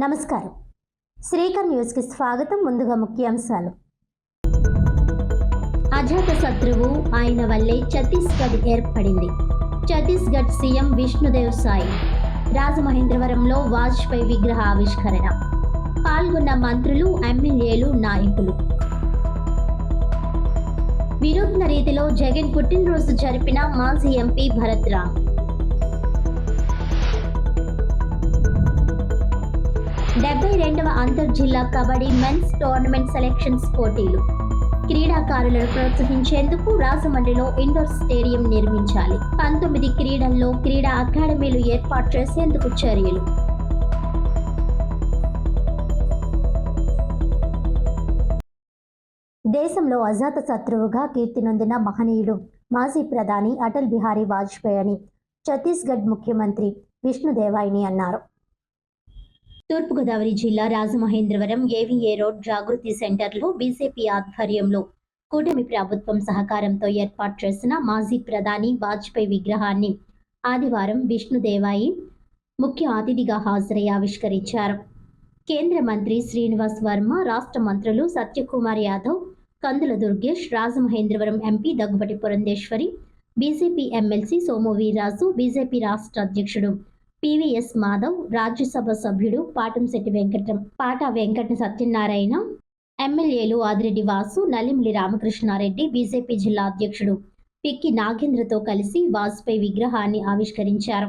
నమస్కారం. శ్రీకర్ న్యూస్ కి స్వాగతం. ముందుగా ముఖ్యాంశాలు. అజాత శత్రువు ఆయన వల్లే ఛత్తీస్గఢ్ ఏర్పడింది. ఛత్తీస్గఢ్ సీఎం విష్ణుదేవ్ సాయి. రాజమహేంద్రవరంలో వాజ్పేయి విగ్రహ ఆవిష్కరణ. పాల్గొన్న మంత్రులు, ఎమ్మెల్యేలు, నాయకులు. వినూత్న రీతిలో జగన్ పుట్టినరోజు జరిపిన మాజీ ఎంపీ భరత్ రామ్. 72వ అంతర్జిల్లా కబడ్డీ మెన్స్ టోర్నమెంట్ సెలెక్షన్స్ పోటీలు. క్రీడాకారులను ప్రోత్సహించేందుకు రాజమండ్రిలో ఇండోర్ స్టేడియం నిర్మించాలి. 19 క్రీడల్లో క్రీడా అకాడమీలు ఏర్పాటు చేసేందుకు చర్యలు. దేశంలో అజాత శత్రువుగా కీర్తి నొందిన మహనీయుడు మాజీ ప్రధాని అటల్ బిహారీ వాజ్పేయి అని ఛత్తీస్గఢ్ ముఖ్యమంత్రి విష్ణుదేవాయిని అన్నారు. తూర్పుగోదావరి జిల్లా రాజమహేంద్రవరం ఏవీఏ రోడ్ జాగృతి సెంటర్లో బీజేపీ ఆధ్వర్యంలో కూటమి ప్రభుత్వం సహకారంతో ఏర్పాటు చేసిన మాజీ ప్రధాని వాజ్పేయి విగ్రహాన్ని ఆదివారం విష్ణుదేవాయి ముఖ్య అతిథిగా హాజరై ఆవిష్కరించారు. కేంద్ర మంత్రి శ్రీనివాస్ వర్మ, రాష్ట్ర మంత్రులు Satyakumar Yadav, Kandula Durgesh, Rajamahendravaram MP Daggubati Purandeswari, BJP MLC Somu Veerraju, BJP రాష్ట్ర అధ్యక్షుడు పివిఎస్ మాధవ్, రాజ్యసభ సభ్యుడు పాట వెంకట సత్యనారాయణ, ఎమ్మెల్యేలు ఆదిరెడ్డి వాసు, నల్లిమిలి రామకృష్ణారెడ్డి, బీజేపీ జిల్లా అధ్యక్షుడు పిక్కి నాగేంద్రతో కలిసి వాజ్పేయి విగ్రహాన్ని ఆవిష్కరించారు.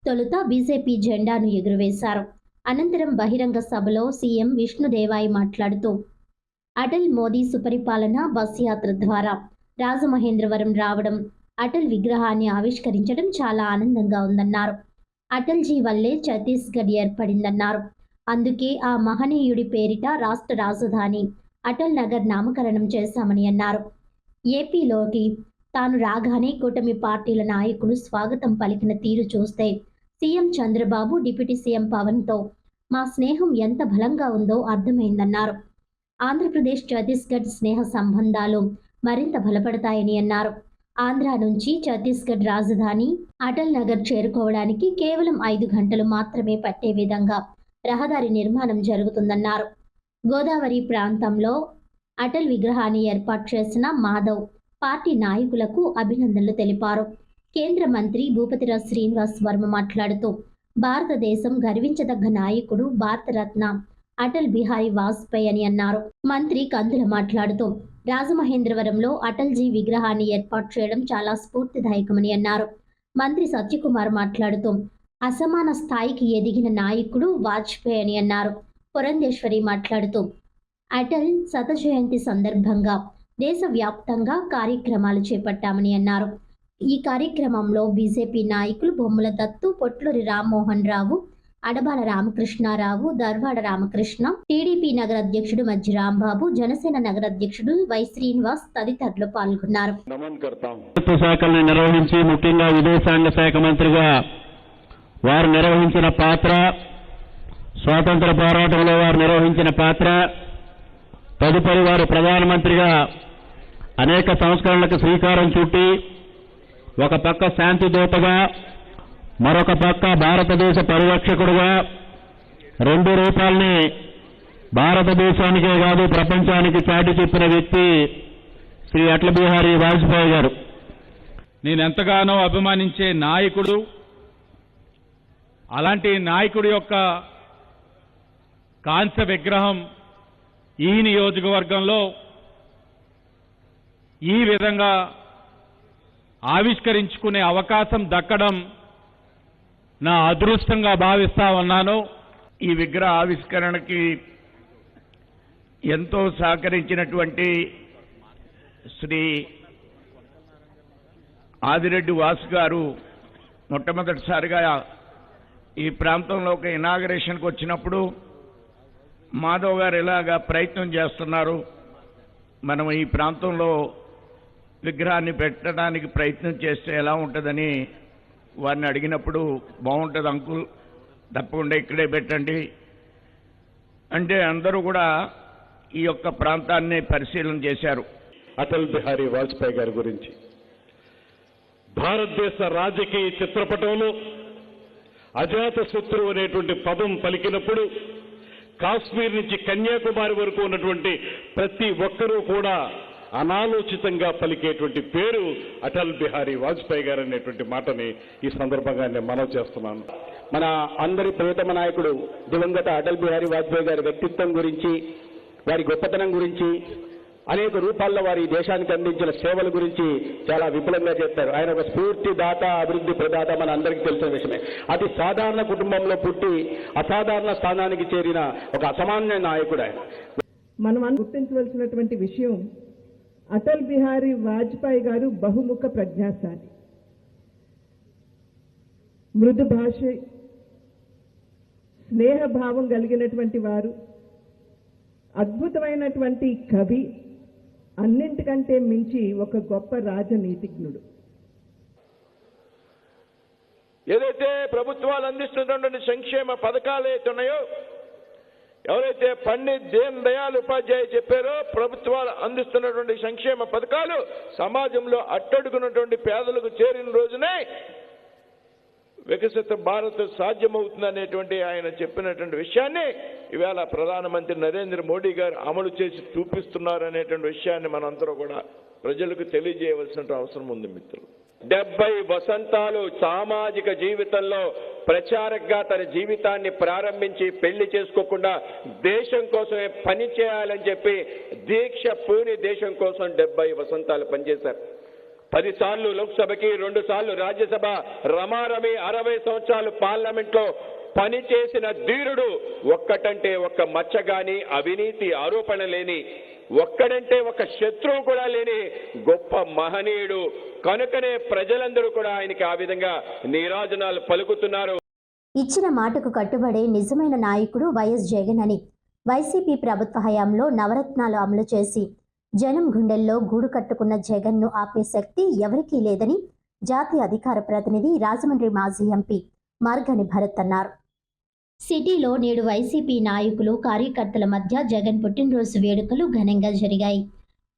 తొలుత బీజేపీ జెండాను ఎగురవేశారు. అనంతరం బహిరంగ సభలో సీఎం విష్ణుదేవాయి మాట్లాడుతూ అటల్ మోదీ సుపరిపాలన బస్ యాత్ర ద్వారా రాజమహేంద్రవరం రావడం, అటల్ విగ్రహాన్ని ఆవిష్కరించడం చాలా ఆనందంగా ఉందన్నారు. అటల్జీ వల్లే ఛత్తీస్గఢ్ ఏర్పడిందన్నారు. అందుకే ఆ మహనీయుడి పేరిట రాష్ట్ర రాజధాని అటల్ నగర్ నామకరణం చేశామని అన్నారు. ఏపీలోకి తాను రాగానే కూటమి పార్టీల నాయకులు స్వాగతం పలికిన తీరు చూస్తే సీఎం చంద్రబాబు, డిప్యూటీ సీఎం పవన్తో మా స్నేహం ఎంత బలంగా ఉందో అర్థమైందన్నారు. ఆంధ్రప్రదేశ్ ఛత్తీస్గఢ్ స్నేహ సంబంధాలు మరింత బలపడతాయని అన్నారు. ఆంధ్ర నుంచి ఛత్తీస్గఢ్ రాజధాని అటల్ నగర్ చేరుకోవడానికి కేవలం 5 గంటలు మాత్రమే పట్టే విధంగా రహదారి నిర్మాణం జరుగుతుందన్నారు. గోదావరి ప్రాంతంలో అటల్ విగ్రహాన్ని ఏర్పాటు చేసిన మాధవ్ పార్టీ నాయకులకు అభినందనలు తెలిపారు. కేంద్ర మంత్రి భూపతిరాజ్ శ్రీనివాస్ వర్మ మాట్లాడుతూ భారతదేశం గర్వించదగ్గ నాయకుడు భారతరత్న అటల్ బిహారీ వాజ్పేయి అని అన్నారు. మంత్రి కందుల మాట్లాడుతూ రాజమహేంద్రవరంలో అటల్జీ విగ్రహాన్ని ఏర్పాటు చేయడం చాలా స్ఫూర్తిదాయకమని అన్నారు. మంత్రి సత్యకుమార్ మాట్లాడుతూ అసమాన స్థాయికి ఎదిగిన నాయకుడు వాజ్పేయి అని అన్నారు. పురంధేశ్వరి మాట్లాడుతూ అటల్ శత జయంతి సందర్భంగా దేశవ్యాప్తంగా కార్యక్రమాలు చేపట్టామని అన్నారు. ఈ కార్యక్రమంలో బీజేపీ నాయకులు బొమ్మల దత్తు, పొట్లూరి రామ్మోహన్ రావు, అడబాల రామకృష్ణారావు, దర్వాడ రామకృష్ణ, టీడీపీ నగర అధ్యక్షుడు మజ్జి రాంబాబు, జనసేన నగర అధ్యక్షుడు వై శ్రీనివాస్ తదితరులు పాల్గొన్నారు. శాఖలను నిర్వహించి ముఖ్యంగా విదేశాంగ శాఖ మంత్రిగా వారు నిర్వహించిన పాత్ర, స్వాతంత్ర పోరాటంలో వారు నిర్వహించిన పాత్ర, తదుపరి వారు ప్రధానమంత్రిగా అనేక సంస్కరణలకు శ్రీకారం చుట్టి ఒక పక్క శాంతి దూతగా, మరొక పక్క భారతదేశ పరిరక్షకుడుగా 2 రూపాల్ని భారతదేశానికే కాదు ప్రపంచానికి చాటి చెప్పిన వ్యక్తి శ్రీ అటల్ బిహారీ వాజ్పేయి గారు. నేనెంతగానో అభిమానించే నాయకుడు. అలాంటి నాయకుడి యొక్క కాంస్య విగ్రహం ఈ నియోజకవర్గంలో ఈ విధంగా ఆవిష్కరించుకునే అవకాశం దక్కడం నా అదృష్టంగా భావిస్తా ఉన్నాను. ఈ విగ్రహ ఆవిష్కరణకి ఎంతో సహకరించినటువంటి శ్రీ ఆదిరెడ్డి వాసు గారు మొట్టమొదటిసారిగా ఈ ప్రాంతంలోకి ఇనాగరేషన్కి వచ్చినప్పుడు మాధవ్ గారు ఇలాగా ప్రయత్నం చేస్తున్నారు, మనం ఈ ప్రాంతంలో విగ్రహాన్ని పెట్టడానికి ప్రయత్నం చేస్తే ఎలా ఉంటుందని వారిని అడిగినప్పుడు, బాగుంటుంది అంకుల్, తప్పకుండా ఇక్కడే పెట్టండి అంటే అందరూ కూడా ఈ యొక్క ప్రాంతాన్ని పరిశీలన చేశారు. అటల్ బిహారీ వాజ్పేయి గారి గురించి భారతదేశ రాజకీయ చిత్రపటంలో అజాత శత్రువు అనేటువంటి పదం పలికినప్పుడు కాశ్మీర్ నుంచి కన్యాకుమారి వరకు ఉన్నటువంటి ప్రతి ఒక్కరూ కూడా అనాలోచితంగా పలికేటువంటి పేరు అటల్ బిహారీ వాజ్పేయి గారు అనేటువంటి మాటని ఈ సందర్భంగా నేను మనవి చేస్తున్నాను. మన అందరి ప్రియతమ నాయకుడు దివంగత అటల్ బిహారీ వాజ్పేయి గారి వ్యక్తిత్వం గురించి, వారి గొప్పతనం గురించి, అనేక రూపాల్లో వారి దేశానికి అందించిన సేవల గురించి చాలా విపులంగా చెప్పారు. ఆయన ఒక స్ఫూర్తిదాత, అభివృద్ధి ప్రదాత మన అందరికీ తెలిసిన విషయమే. అతి సాధారణ కుటుంబంలో పుట్టి అసాధారణ స్థానానికి చేరిన ఒక అసామాన్య నాయకుడు ఆయన. మనం గుర్తించవలసినటువంటి విషయం, అటల్ బిహారీ వాజ్పేయి గారు బహుముఖ ప్రజ్ఞాశాలి, మృదు భాష, స్నేహభావం కలిగినటువంటి వారు, అద్భుతమైనటువంటి కవి, అన్నింటికంటే మించి ఒక గొప్ప రాజనీతిజ్ఞుడు. ఏదైతే ప్రభుత్వాలు అందిస్తున్నటువంటి సంక్షేమ పథకాలు అయితే ఉన్నాయో, ఎవరైతే పండిత్ దీన్ దయాళ్ ఉపాధ్యాయ చెప్పారో, ప్రభుత్వాలు అందిస్తున్నటువంటి సంక్షేమ పథకాలు సమాజంలో అట్టడుగున్నటువంటి పేదలకు చేరిన రోజునే వికసిత భారత్ సాధ్యమవుతుందనేటువంటి ఆయన చెప్పినటువంటి విషయాన్ని ఇవాళ ప్రధానమంత్రి నరేంద్ర మోడీ గారు అమలు చేసి చూపిస్తున్నారు అనేటువంటి విషయాన్ని మనందరూ కూడా ప్రజలకు తెలియజేయవలసిన అవసరం ఉంది మిత్రులు. 70 వసంతాలు సామాజిక జీవితంలో ప్రచారకగా తన జీవితాన్ని ప్రారంభించి పెళ్లి చేసుకోకుండా దేశం కోసమే పని చేయాలని చెప్పి దీక్ష పూని దేశం కోసం 70 వసంతాలు పనిచేశారు. 10 సార్లు లోక్సభకి, 2 సార్లు రాజ్యసభ, రమారమి 60 సంవత్సరాలు పార్లమెంట్లో పనిచేసిన ధీరుడు, ఒక్కటంటే ఒక్క మచ్చ గాని, అవినీతి ఆరోపణ లేని, ఒక్కడంటే ఒక శత్రువు కూడా లేని గొప్ప మహనీయుడు. కనుకనే ప్రజలందరూ కూడా ఆయనకి ఆ విధంగా నీరాజనాలు పలుకుతున్నారు. ఇచ్చిన మాటకు కట్టుబడే నిజమైన నాయకుడు వైఎస్ జగన్ అని వైసీపీ ప్రభుత్వ హయాంలో నవరత్నాలు అమలు చేసి జనం గుండెల్లో గూడు కట్టుకున్న జగన్ను ఆపే శక్తి ఎవరికీ లేదని జాతీయ అధికార ప్రతినిధి రాజమండ్రి మాజీ ఎంపీ మార్గని భరత్ అన్నారు. సిటీలో నేడు వైసీపీ నాయకులు, కార్యకర్తల మధ్య జగన్ పుట్టినరోజు వేడుకలు ఘనంగా జరిగాయి.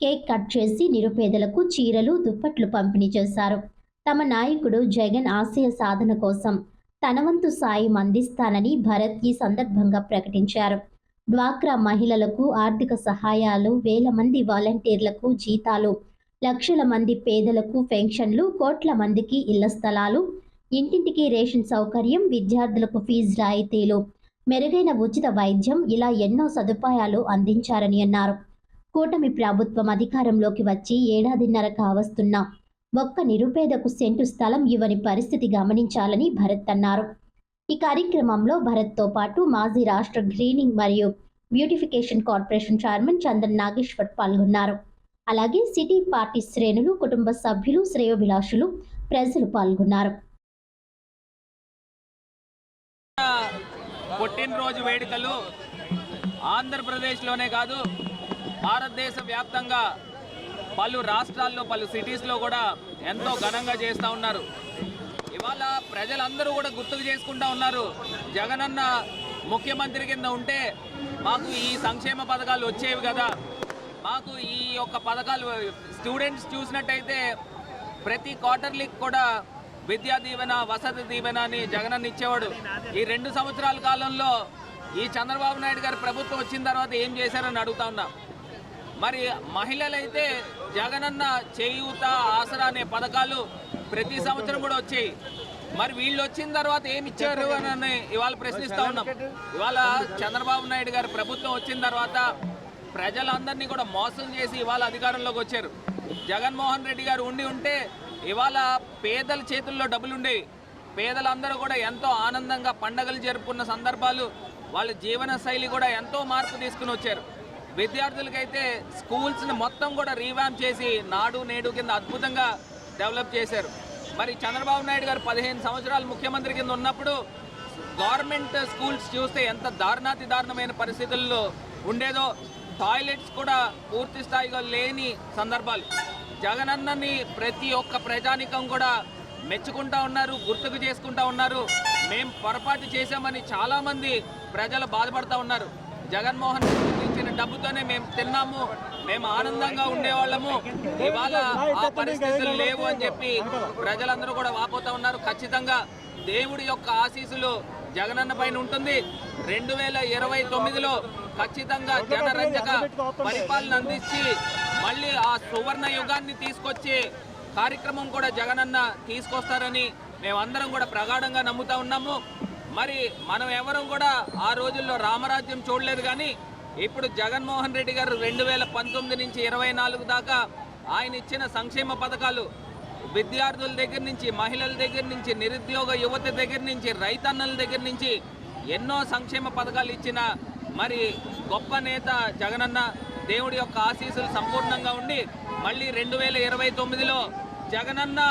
కేక్ కట్ చేసి నిరుపేదలకు చీరలు, దుప్పట్లు పంపిణీ చేశారు. తమ నాయకుడు జగన్ ఆశయ సాధన కోసం తన వంతు సాయం అందిస్తానని భరత్ ఈ సందర్భంగా ప్రకటించారు. డ్వాక్రా మహిళలకు ఆర్థిక సహాయాలు, వేల మంది వాలంటీర్లకు జీతాలు, లక్షల మంది పేదలకు పెన్షన్లు, కోట్ల మందికి ఇళ్ల స్థలాలు, ఇంటింటికి రేషన్ సౌకర్యం, విద్యార్థులకు ఫీజు రాయితీలు, మెరుగైన ఉచిత వైద్యం, ఇలా ఎన్నో సదుపాయాలు అందించారని అన్నారు. కూటమి ప్రభుత్వం అధికారంలోకి వచ్చి ఏడాదిన్నర కావస్తున్నా ఒక్క నిరుపేదకు సెంటు స్థలం ఇవ్వని పరిస్థితి గమనించాలని భరత్ అన్నారు. ఈ కార్యక్రమంలో భరత్తో పాటు మాజీ రాష్ట్ర గ్రీనింగ్ మరియు beautification corporation chairman Chandan Nageshwar పాల్గొన్నారు. అలాగే సిటీ పార్టీ శ్రేణులు, కుటుంబ సభ్యులు, శ్రేయోభిలాషులు, ప్రజలు పాల్గొన్నారు. పుట్టినరోజు వేడుకలు ఆంధ్రప్రదేశ్లోనే కాదు, భారతదేశ వ్యాప్తంగా పలు రాష్ట్రాల్లో, పలు సిటీస్లో కూడా ఎంతో ఘనంగా చేస్తూ ఉన్నారు. ఇవాళ ప్రజలందరూ కూడా గుర్తుకు చేసుకుంటా ఉన్నారు, జగనన్న ముఖ్యమంత్రి కింద ఉంటే మాకు ఈ సంక్షేమ పథకాలు వచ్చేవి కదా, మాకు ఈ యొక్క పథకాలు. స్టూడెంట్స్ చూసినట్టయితే ప్రతి క్వార్టర్లీకి కూడా విద్యా దీవెన, వసతి దీవెన అని జగనన్న ఇచ్చేవాడు. ఈ 2 సంవత్సరాల కాలంలో ఈ చంద్రబాబు నాయుడు గారి ప్రభుత్వం వచ్చిన తర్వాత ఏం చేశారని అడుగుతా ఉన్నా. మరి మహిళలైతే జగనన్న చేయూత, ఆసరా అనే పథకాలు ప్రతి సంవత్సరం కూడా వచ్చాయి. మరి వీళ్ళు వచ్చిన తర్వాత ఏమి ఇచ్చారు అని ఇవాళ ప్రశ్నిస్తూ ఉన్నాం. ఇవాళ చంద్రబాబు నాయుడు గారి ప్రభుత్వం వచ్చిన తర్వాత ప్రజలందరినీ కూడా మోసం చేసి ఇవాళ అధికారంలోకి వచ్చారు. జగన్మోహన్ రెడ్డి గారు ఉంటే ఇవాళ పేదల చేతుల్లో డబ్బులు ఉండేవి. పేదలందరూ కూడా ఎంతో ఆనందంగా పండగలు జరుపుకున్న సందర్భాలు, వాళ్ళ జీవన శైలి కూడా ఎంతో మార్పు తీసుకుని వచ్చారు. విద్యార్థులకైతే స్కూల్స్ని మొత్తం కూడా రీవ్యాంప్ చేసి నాడు నేడు కింద అద్భుతంగా డెవలప్ చేశారు. మరి చంద్రబాబు నాయుడు గారు 15 సంవత్సరాలు ముఖ్యమంత్రి కింద ఉన్నప్పుడు గవర్నమెంట్ స్కూల్స్ చూస్తే ఎంత దారుణాతి దారుణమైన పరిస్థితుల్లో ఉండేదో, టాయిలెట్స్ కూడా పూర్తి స్థాయిగా లేని సందర్భాలు. జగనన్నని ప్రతి ఒక్క ప్రజానికం కూడా మెచ్చుకుంటా ఉన్నారు, గుర్తుకు చేసుకుంటా ఉన్నారు. మేము పొరపాటు చేశామని చాలామంది ప్రజలు బాధపడతా ఉన్నారు. జగన్మోహన్ రెడ్డి ఇచ్చిన డబ్బుతోనే మేము తిన్నాము, మేము ఆనందంగా ఉండేవాళ్ళము, ఇవాళ ఆ పరిస్థితులు లేవు అని చెప్పి ప్రజలందరూ కూడా వాపోతా ఉన్నారు. ఖచ్చితంగా దేవుడి యొక్క ఆశీస్సులు జగనన్న పైన ఉంటుంది. 2029లో ఖచ్చితంగా జనరంజక పరిపాలన అందించి మళ్ళీ ఆ సువర్ణ యుగాన్ని తీసుకొచ్చే కార్యక్రమం కూడా జగనన్న తీసుకొస్తారని మేమందరం కూడా ప్రగాఢంగా నమ్ముతా ఉన్నాము. మరి మనం ఎవరం కూడా ఆ రోజుల్లో రామరాజ్యం చూడలేదు, కానీ ఇప్పుడు జగన్మోహన్ రెడ్డి గారు 2019 నుంచి 24 దాకా ఆయన ఇచ్చిన సంక్షేమ పథకాలు విద్యార్థుల దగ్గర నుంచి, మహిళల దగ్గర నుంచి, నిరుద్యోగ యువత దగ్గర నుంచి, రైతన్నల దగ్గర నుంచి ఎన్నో సంక్షేమ పథకాలు ఇచ్చిన మరి గొప్ప నేత జగనన్న. దేవుడి యొక్క ఆశీస్సులు సంపూర్ణంగా ఉండి మళ్ళీ 2029లో జగనన్న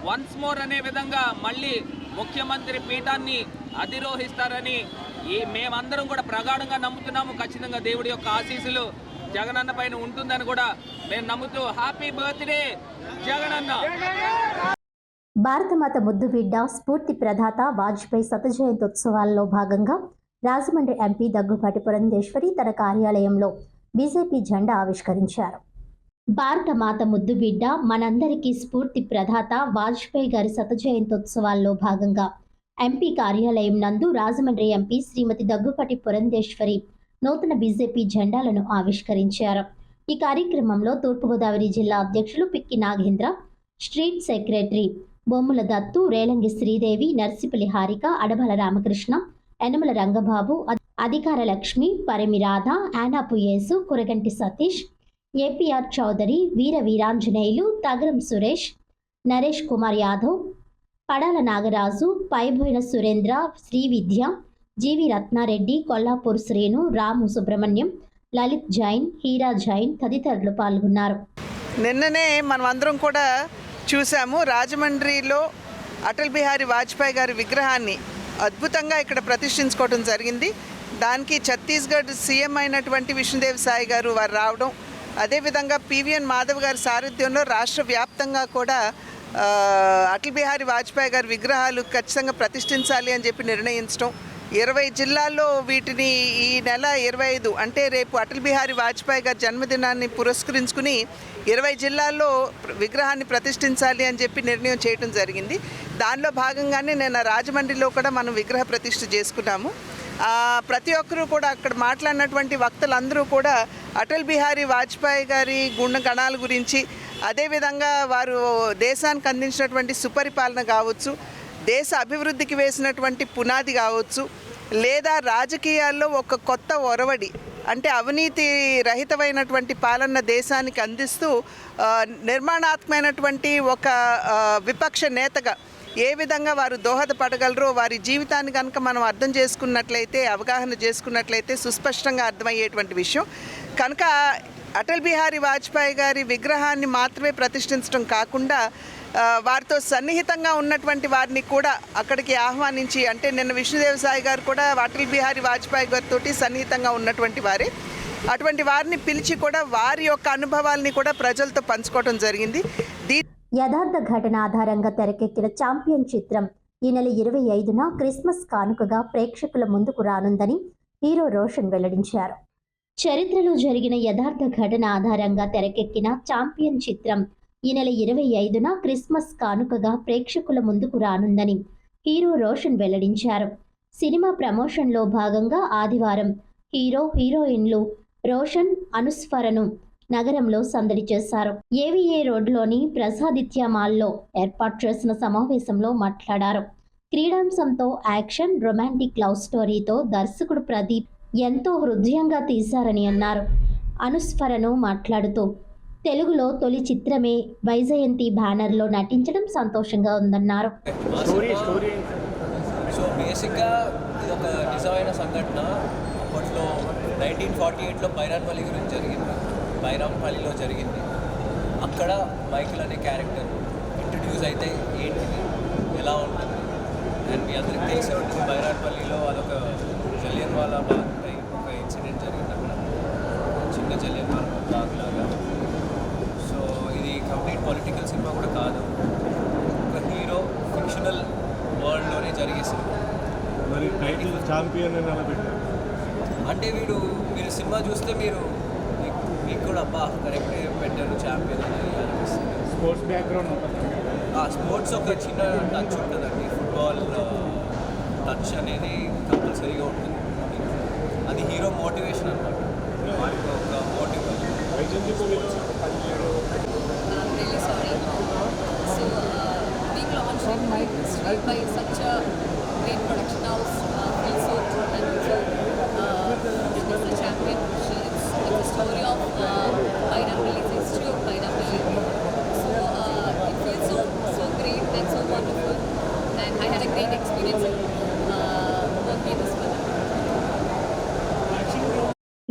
వన్స్ మోర్ అనే విధంగా మళ్ళీ ముఖ్యమంత్రి పీఠాన్ని అధిరోహిస్తారని మేమందరం కూడా ప్రగాఢంగా నమ్ముతున్నాము. ఖచ్చితంగా దేవుడి యొక్క ఆశీస్సులు జగనన్న పైన ఉంటుందని కూడా మేము నమ్ముతూ హ్యాపీ బర్త్డే జగనన్న. భారతమాత ముద్దు బిడ్డ స్ఫూర్తి ప్రదాత వాజ్పేయి శత జయంత్యోత్సవాల్లో భాగంగా రాజమండ్రి ఎంపీ దగ్గుపాటి పురంధేశ్వరి తన కార్యాలయంలో బీజేపీ జెండా ఆవిష్కరించారు. భారతమాత ముద్దు బిడ్డ మనందరికీ స్ఫూర్తి ప్రదాత వాజ్పేయి గారి శత జయంత్యోత్సవాల్లో భాగంగా ఎంపీ కార్యాలయం నందు రాజమండ్రి ఎంపీ శ్రీమతి దగ్గుపాటి పురంధేశ్వరి నూతన బీజేపీ జెండాలను ఆవిష్కరించారు. ఈ కార్యక్రమంలో తూర్పుగోదావరి జిల్లా అధ్యక్షులు పిక్కి నాగేంద్ర, స్ట్రీట్ సెక్రటరీ బొమ్ముల దత్తు, రేలంగి శ్రీదేవి, నర్సిపల్లి హారిక, అడబల రామకృష్ణ, యనమల రంగబాబు, అధికార లక్ష్మి, పరిమి రాధ, యానాపు యేసు, కురగంటి సతీష్, ఏపీఆర్ చౌదరి, వీర వీరాంజనేయులు, తగరం సురేష్, నరేష్ కుమార్ యాదవ్, పడాల నాగరాజు, పైబోయిన సురేంద్ర, శ్రీ విద్య, జీవి రత్నారెడ్డి, కొల్లాపూర్ శ్రీను, రాము సుబ్రహ్మణ్యం, లలిత్ జైన్, హీరా జైన్ తదితరులు పాల్గొన్నారు. నిన్ననే మనం అందరం కూడా చూసాము, రాజమండ్రిలో అటల్ బిహారీ వాజ్పేయి గారి విగ్రహాన్ని అద్భుతంగా ఇక్కడ ప్రతిష్ఠించుకోవడం జరిగింది. దానికి ఛత్తీస్గఢ్ సీఎం అయినటువంటి విష్ణుదేవ్ సాయి గారు వారు రావడం, అదేవిధంగా పివిఎన్ మాధవ్ గారి సారథ్యంలో రాష్ట్ర వ్యాప్తంగా కూడా అటల్ బిహారీ వాజ్పేయి గారి విగ్రహాలు ఖచ్చితంగా ప్రతిష్ఠించాలి అని చెప్పి నిర్ణయించడం, 20 జిల్లాల్లో వీటిని ఈ నెల 25 అంటే రేపు అటల్ బిహారీ వాజ్పేయి గారి జన్మదినాన్ని పురస్కరించుకుని 20 జిల్లాల్లో విగ్రహాన్ని ప్రతిష్ఠించాలి అని చెప్పి నిర్ణయం చేయడం జరిగింది. దానిలో భాగంగానే నేను రాజమండ్రిలో కూడా మనం విగ్రహ ప్రతిష్ఠ చేసుకున్నాము. ప్రతి ఒక్కరూ కూడా అక్కడ మాట్లాడినటువంటి వక్తలందరూ కూడా అటల్ బిహారీ వాజ్పేయి గారి గుణగణాల గురించి, అదేవిధంగా వారు దేశానికి అందించినటువంటి సుపరిపాలన కావచ్చు, దేశ అభివృద్ధికి వేసినటువంటి పునాది కావచ్చు, లేదా రాజకీయాల్లో ఒక కొత్త ఒరవడి అంటే అవినీతి రహితమైనటువంటి పాలన దేశానికి అందిస్తూ నిర్మాణాత్మకమైనటువంటి ఒక విపక్ష నేతగా ఏ విధంగా వారు దోహదపడగలరో వారి జీవితాన్ని కనుక మనం అర్థం చేసుకున్నట్లయితే, అవగాహన చేసుకున్నట్లయితే సుస్పష్టంగా అర్థమయ్యేటువంటి విషయం. కనుక అటల్ బిహారీ వాజ్పేయి గారి విగ్రహాన్ని మాత్రమే ప్రతిష్ఠించడం కాకుండా వారితో సన్నిహితంగా ఉన్నటువంటి వారిని కూడా అక్కడికి ఆహ్వానించి, అంటే నిన్న విష్ణుదేవ్ సాయి గారు కూడా అటల్ బిహారీ వాజ్పేయి గారితో సన్నిహితంగా ఉన్నటువంటి వారే, అటువంటి వారిని పిలిచి కూడా వారి యొక్క అనుభవాల్ని కూడా ప్రజలతో పంచుకోవడం జరిగింది. యథార్థ ఘటన ఆధారంగా తెరకెక్కిన ఛాంపియన్ చిత్రం ఈ నెల 25న క్రిస్మస్ కానుకగా ప్రేక్షకుల ముందుకు రానుందని హీరో రోషన్ వెల్లడించారు. చరిత్రలో జరిగిన యథార్థ ఘటన ఆధారంగా తెరకెక్కిన ఛాంపియన్ చిత్రం ఈ నెల 25న క్రిస్మస్ కానుకగా ప్రేక్షకుల ముందుకు రానుందని హీరో రోషన్ వెల్లడించారు. సినిమా ప్రమోషన్లో భాగంగా ఆదివారం హీరో హీరోయిన్లు రోషన్, అనుస్వరను నగరంలో సందడి చేశారు. ఏవిఏ రోడ్లోని ప్రసాదిత్య మాల్లో ఏర్పాటు చేసిన సమావేశంలో మాట్లాడారు. క్రీడాంశంతో యాక్షన్, రొమాంటిక్ లవ్ స్టోరీతో దర్శకుడు ప్రదీప్ ఎంతో హృదయంగా తీశారని అన్నారు. అనుస్వరను మాట్లాడుతూ తెలుగులో తొలి చిత్రమే వైజయంతి బ్యానర్లో నటించడం సంతోషంగా ఉందన్నారు. సో బేసిక్గా ఇది ఒక నిజమైన సంఘటన. అప్పట్లో 1948లో బైరాన్పల్లి గురించి జరిగింది, బైరాన్పల్లిలో జరిగింది. అక్కడ మైకిల్ అనే క్యారెక్టర్ ఇంట్రడ్యూస్ అయితే ఏంటిది, ఎలా ఉంటుంది, అండ్ మీ అందరికి తెలిసే ఉంటుంది బైరాన్పల్లిలో అదొక జలియన్వాలా బాగ్ ఒక ఇన్సిడెంట్ జరిగింది అక్కడ, చిన్న జలియన్వాలా బాగ్ లాగా. సో ఇది కంప్లీట్ పొలిటికల్ సినిమా కూడా కాదు, ఒక హీరో ఫిక్షనల్ వరల్డ్లోనే జరిగే సినిమా. మరి టైటిల్ ఛాంపియన్ అని అలా పెట్టారు అంటే మీరు సినిమా చూస్తే మీకు కూడా అబ్బా కరెక్టే పెట్టారు ఛాంపియన్ అని అనిపిస్తుంది. స్పోర్ట్స్ బ్యాక్గ్రౌండ్ ఉంటుంది, స్పోర్ట్స్ ఒక చిన్న టచ్ ఉంటుందండి. ఫుట్బాల్ టచ్ అనేది కంపల్సరీగా ఉంటుంది. అది హీరో మోటివేషన్ అనమాట, వారికి ఒక motive. Really sorry. So, being launched in my history by such a great production house feels so good and so it's a champion. It's a story of Bainapalli, the history of Bainapalli. So, it feels so great and so wonderful, and I had a great experience in working in this film.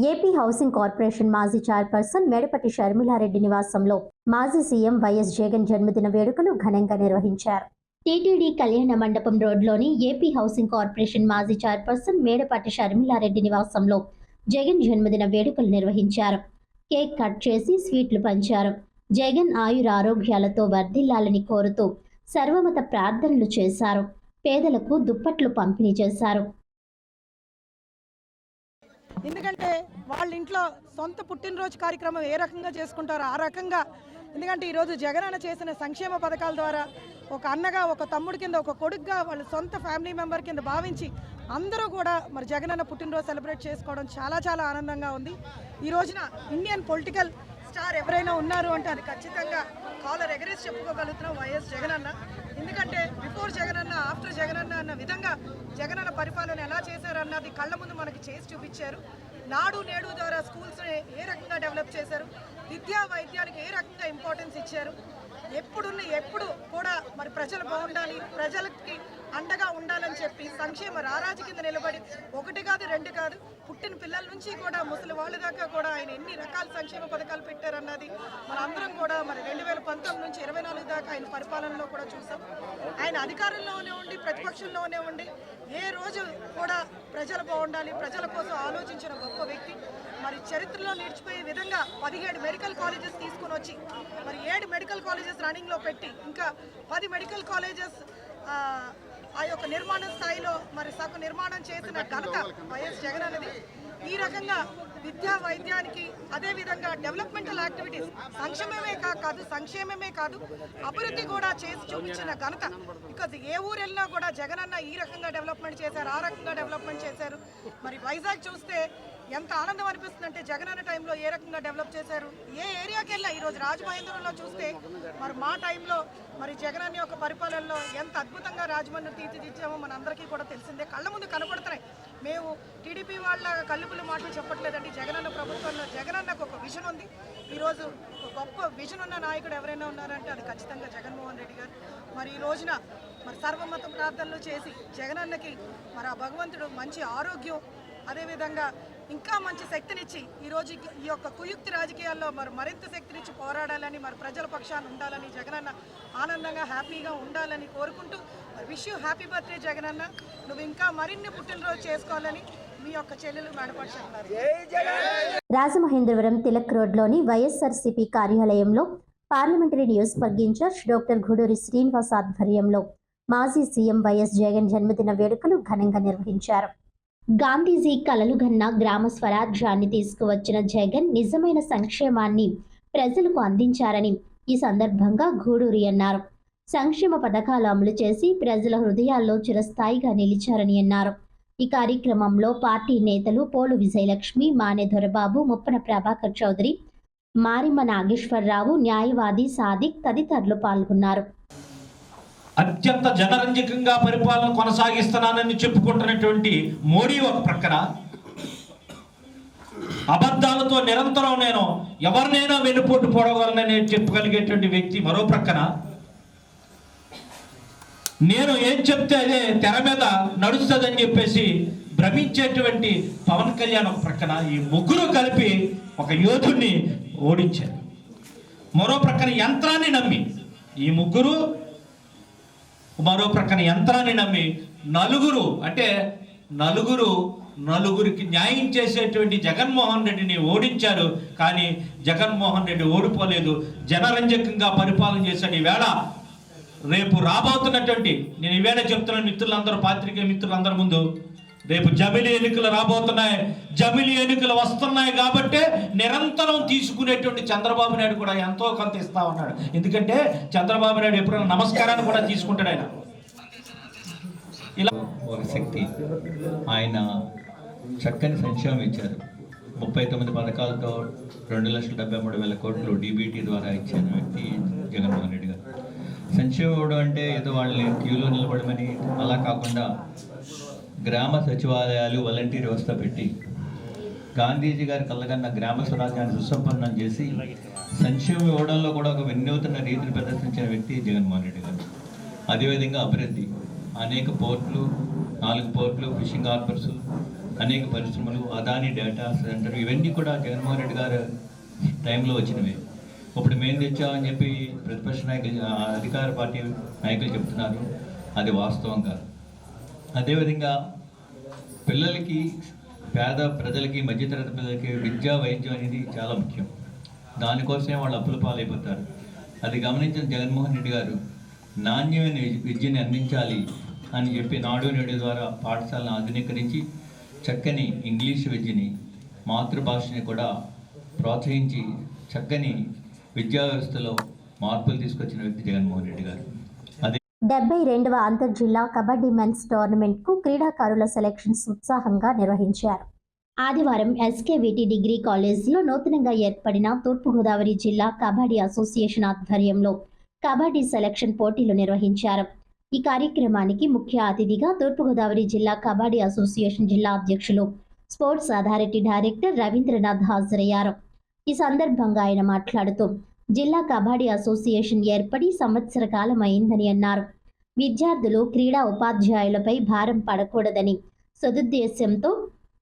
AP housing corporation మాజీ chairperson Medapatti Sharmila Reddy నివాసంలో మాజీ CM YS Jagan జన్మదిన వేడుకలు ఘనంగా నిర్వహించారు. TTD కళ్యాణ మండపం రోడ్లోని ఏపీ హౌసింగ్ కార్పొరేషన్ మాజీ చైర్పర్సన్ మేడపట్టి షర్మిలారెడ్డి నివాసంలో జగన్ జన్మదిన వేడుకలు నిర్వహించారు. కేక్ కట్ చేసి స్వీట్లు పంచారు. జగన్ ఆయురారోగ్యాలతో వర్ధిల్లాలని కోరుతూ సర్వమత ప్రార్థనలు చేశారు. పేదలకు దుప్పట్లు పంపిణీ చేశారు. ఎందుకంటే వాళ్ళ ఇంట్లో సొంత పుట్టినరోజు కార్యక్రమం ఏ రకంగా చేసుకుంటారో ఆ రకంగా, ఎందుకంటే ఈరోజు జగన్ అన్న చేసిన సంక్షేమ పథకాల ద్వారా ఒక అన్నగా, ఒక తమ్ముడి కింద, ఒక కొడుకుగా వాళ్ళ సొంత ఫ్యామిలీ మెంబర్ కింద భావించి అందరూ కూడా మరి జగన్ అన్న పుట్టినరోజు సెలబ్రేట్ చేసుకోవడం చాలా చాలా ఆనందంగా ఉంది. ఈ రోజున ఇండియన్ పొలిటికల్ స్టార్ ఎవరైనా ఉన్నారు అంటే అది ఖచ్చితంగా కాలర్ ఎగరేసి చెప్పుకోగలుగుతున్నాం వైఎస్ జగన్ అన్న. ఎందుకంటే బిఫోర్ జగన్ అన్న, ఆఫ్టర్ జగన్ అన్న అన్న విధంగా జగన్ అన్న పరిపాలన ఎలా చేశారన్నది కళ్ళ ముందు మనకి చేసి చూపించారు. నాడు నేడు ద్వారా స్కూల్స్ని ఏ రకంగా డెవలప్ చేశారు, విద్యా వైద్యానికి ఏ రకంగా ఇంపార్టెన్స్ ఇచ్చారు, ఎప్పుడు కూడా మరి ప్రజలు బాగుండాలి, ప్రజలకి అండగా ఉండాలని చెప్పి సంక్షేమ రారాజు కింద నిలబడి ఒకటి కాదు రెండు కాదు పుట్టిన పిల్లల నుంచి కూడా ముసలి వాళ్ళ దాకా కూడా ఆయన ఎన్ని రకాల సంక్షేమ పథకాలు పెట్టారన్నది మన అందరం కూడా మరి 2019 నుంచి 24 దాకా ఆయన పరిపాలనలో కూడా చూసాం. ఆయన అధికారంలోనే ఉండి ప్రతిపక్షంలోనే ఉండి ఏ రోజు కూడా ప్రజలు బాగుండాలి, ప్రజల కోసం ఆలోచించిన గొప్ప వ్యక్తి. మరి చరిత్రలో నిలిచిపోయే విధంగా 17 మెడికల్ కాలేజెస్ తీసుకుని వచ్చి మరి 7 మెడికల్ కాలేజెస్ రన్నింగ్లో పెట్టి ఇంకా 10 మెడికల్ కాలేజెస్ ఆ యొక్క నిర్మాణ స్థాయిలో మరి సగం నిర్మాణం చేసిన ఘనత వైఎస్ జగన్ అనేది. ఈ రకంగా విద్యా వైద్యానికి అదేవిధంగా డెవలప్మెంటల్ యాక్టివిటీస్ సంక్షేమమే కాదు అభివృద్ధి కూడా చేసి చూపించిన ఘనత. బికాజ్ ఏ ఊరు వెళ్ళినా కూడా జగన్ అన్న ఈ రకంగా డెవలప్మెంట్ చేశారు, ఆ రకంగా డెవలప్మెంట్ చేశారు. మరి వైజాగ్ చూస్తే ఎంత ఆనందం అనిపిస్తుందంటే జగన్ అన్న టైంలో ఏ రకంగా డెవలప్ చేశారు. ఏ ఏరియాకి వెళ్ళినా ఈరోజు రాజమహేంద్రంలో చూస్తే మరి మా టైంలో మరి జగన్ అన్న యొక్క పరిపాలనలో ఎంత అద్భుతంగా రాజమండ్రి తీర్చిదిద్దామో మన అందరికీ కూడా తెలిసిందే, కళ్ళ ముందు కనపడుతున్నాయి. మేము టీడీపీ వాళ్ళ కల్లుపులు మాటలు చెప్పట్లేదండి. జగన్ అన్న ప్రభుత్వంలో జగన్ అన్నకు ఒక విజన్ ఉంది. ఈరోజు ఒక గొప్ప విజన్ ఉన్న నాయకుడు ఎవరైనా ఉన్నారంటే అది ఖచ్చితంగా జగన్మోహన్ రెడ్డి గారు. మరి ఈ రోజున మరి సర్వమత ప్రార్థనలు చేసి జగన్ అన్నకి మరి ఆ భగవంతుడు మంచి ఆరోగ్యం, అదేవిధంగా ఇంకా మంచి శక్తినిచ్చి ఈరోజు ఈ యొక్క కుయుక్తి రాజకీయాల్లో మరి మరింత శక్తినిచ్చి పోరాడాలని, మరి ప్రజల పక్షాన్ని ఉండాలని, జగనన్న ఆనందంగా హ్యాపీగా ఉండాలని కోరుకుంటూ మరి wish you happy birthday Jagananna. నువ్వు ఇంకా మరిన్ని పుట్టినరోజు చేసుకోవాలని మీ యొక్క చెల్లెలు మేడపడి అన్నారు. రాజమహేంద్రవరం తిలక్ రోడ్లోని వైఎస్ఆర్సీపీ కార్యాలయంలో పార్లమెంటరీ నియోజకవర్గ ఇన్ఛార్జ్ డాక్టర్ గూడూరి శ్రీనివాస్ ఆధ్వర్యంలో మాజీ సీఎం వైఎస్ జగన్ జన్మదిన వేడుకలు ఘనంగా నిర్వహించారు. గాంధీజీ కలలుగన్న గ్రామ స్వరాజ్యాన్ని తీసుకువచ్చిన జగన్ నిజమైన సంక్షేమాన్ని ప్రజలకు అందించారని ఈ సందర్భంగా గూడూరి అన్నారు. సంక్షేమ పథకాలు అమలు చేసి ప్రజల హృదయాల్లో చిరస్థాయిగా నిలిచారని అన్నారు. ఈ కార్యక్రమంలో పార్టీ నేతలు పోలు విజయలక్ష్మి, మానే దొరబాబు, ముప్పన ప్రభాకర్ చౌదరి, మారిమ నాగేశ్వరరావు, న్యాయవాది సాదిక్ తదితరులు పాల్గొన్నారు. అత్యంత జనరంజకంగా పరిపాలన కొనసాగిస్తున్నానని చెప్పుకుంటున్నటువంటి మోడీ ఒక ప్రక్కన, అబద్ధాలతో నిరంతరం నేను ఎవరినైనా వెన్నుపోటు పొడవగలనని చెప్పగలిగేటువంటి వ్యక్తి మరో ప్రక్కన, నేను ఏం చెప్తే అదే తెర మీద నడుస్తుందని చెప్పేసి భ్రమించేటువంటి పవన్ కళ్యాణ్ ఒక ప్రక్కన, ఈ ముగ్గురు కలిపి ఒక యోధుడిని ఓడించారు. మరో ప్రక్కన యంత్రాన్ని నమ్మి ఈ ముగ్గురు, మరో ప్రక్కన యంత్రాన్ని నమ్మి నలుగురికి న్యాయం చేసేటువంటి జగన్మోహన్ రెడ్డిని ఓడించారు. కానీ జగన్మోహన్ రెడ్డి ఓడిపోలేదు, జనరంజకంగా పరిపాలన చేశాడు. ఈవేళ రేపు రాబోతున్నటువంటి, నేను ఈవేళ చెప్తున్న మిత్రులందరూ, పాత్రికేయ మిత్రులందరి ముందు, రేపు జమిలి ఎన్నికలు రాబోతున్నాయి. జమిలి ఎన్నికలు వస్తున్నాయి కాబట్టి నిరంతరం తీసుకునేటువంటి చంద్రబాబు నాయుడు కూడా ఎంతో కొంత ఇస్తా ఉన్నాడు. ఎందుకంటే చంద్రబాబు నాయుడు ఎప్పుడైనా నమస్కారాన్ని కూడా తీసుకుంటాడు. ఆయన ఇలా ఒక శక్తి. ఆయన చక్కని సంక్షేమం ఇచ్చారు. 39 పథకాలతో 2,73,000 కోట్లు డీబీటీ ద్వారా ఇచ్చిన వ్యక్తి జగన్మోహన్ రెడ్డి గారు. సంక్షేమం ఇవ్వడం అంటే ఏదో వాళ్ళని క్యూలో నిలబడమని అలా కాకుండా గ్రామ సచివాలయాలు, వాలంటీర్ వ్యవస్థ పెట్టి గాంధీజీ గారి కళ్ళగన్న గ్రామ స్వరాజ్యాన్ని సుసంపన్నం చేసి సంక్షేమం ఇవ్వడంలో కూడా ఒక వినూత్న రీతిని ప్రదర్శించిన వ్యక్తి జగన్మోహన్ రెడ్డి గారు. అదేవిధంగా అభివృద్ధి, అనేక పోర్ట్లు, 4 పోర్ట్లు, ఫిషింగ్ హార్బర్స్, అనేక పరిశ్రమలు, అదాని డేటా సెంటర్, ఇవన్నీ కూడా జగన్మోహన్ రెడ్డి గారు టైంలో వచ్చినవే. ఇప్పుడు మేము తెచ్చామని చెప్పి ప్రతిపక్ష నాయకులు, అధికార పార్టీ నాయకులు చెప్తున్నారు, అది వాస్తవం కాదు. అదేవిధంగా పిల్లలకి, పేద ప్రజలకి, మధ్యతరగతి ప్రజలకి విద్యా, వైద్యం అనేది చాలా ముఖ్యం. దానికోసమే వాళ్ళు అప్పుల పాలైపోతారు. అది గమనించిన జగన్మోహన్ రెడ్డి గారు నాణ్యమైన విద్యని అందించాలి అని చెప్పి నాడు నేడు ద్వారా పాఠశాలను ఆధునీకరించి చక్కని ఇంగ్లీష్ విద్యని, మాతృభాషని కూడా ప్రోత్సహించి చక్కని విద్యా వ్యవస్థలో మార్పులు తీసుకొచ్చిన వ్యక్తి జగన్మోహన్ రెడ్డి గారు. 72వ అంతర్జిల్లా కబడ్డీ మెన్స్ టోర్నమెంట్కు క్రీడాకారుల సెలక్షన్స్ ఉత్సాహంగా నిర్వహించారు. ఆదివారం ఎస్కేవిటి డిగ్రీ కాలేజీలో నూతనంగా ఏర్పడిన తూర్పుగోదావరి జిల్లా కబడ్డీ అసోసియేషన్ ఆధ్వర్యంలో కబడ్డీ సెలక్షన్ పోటీలు నిర్వహించారు. ఈ కార్యక్రమానికి ముఖ్య అతిథిగా తూర్పుగోదావరి జిల్లా కబడ్డీ అసోసియేషన్ జిల్లా అధ్యక్షులు, స్పోర్ట్స్ అథారిటీ డైరెక్టర్ రవీంద్రనాథ్ హాజరయ్యారు. ఈ సందర్భంగా ఆయన మాట్లాడుతూ జిల్లా కబడ్డీ అసోసియేషన్ ఏర్పడి సంవత్సర కాలం అయిందని అన్నారు. విద్యార్థులు, క్రీడా ఉపాధ్యాయులపై భారం పడకూడదని సదుద్దేశంతో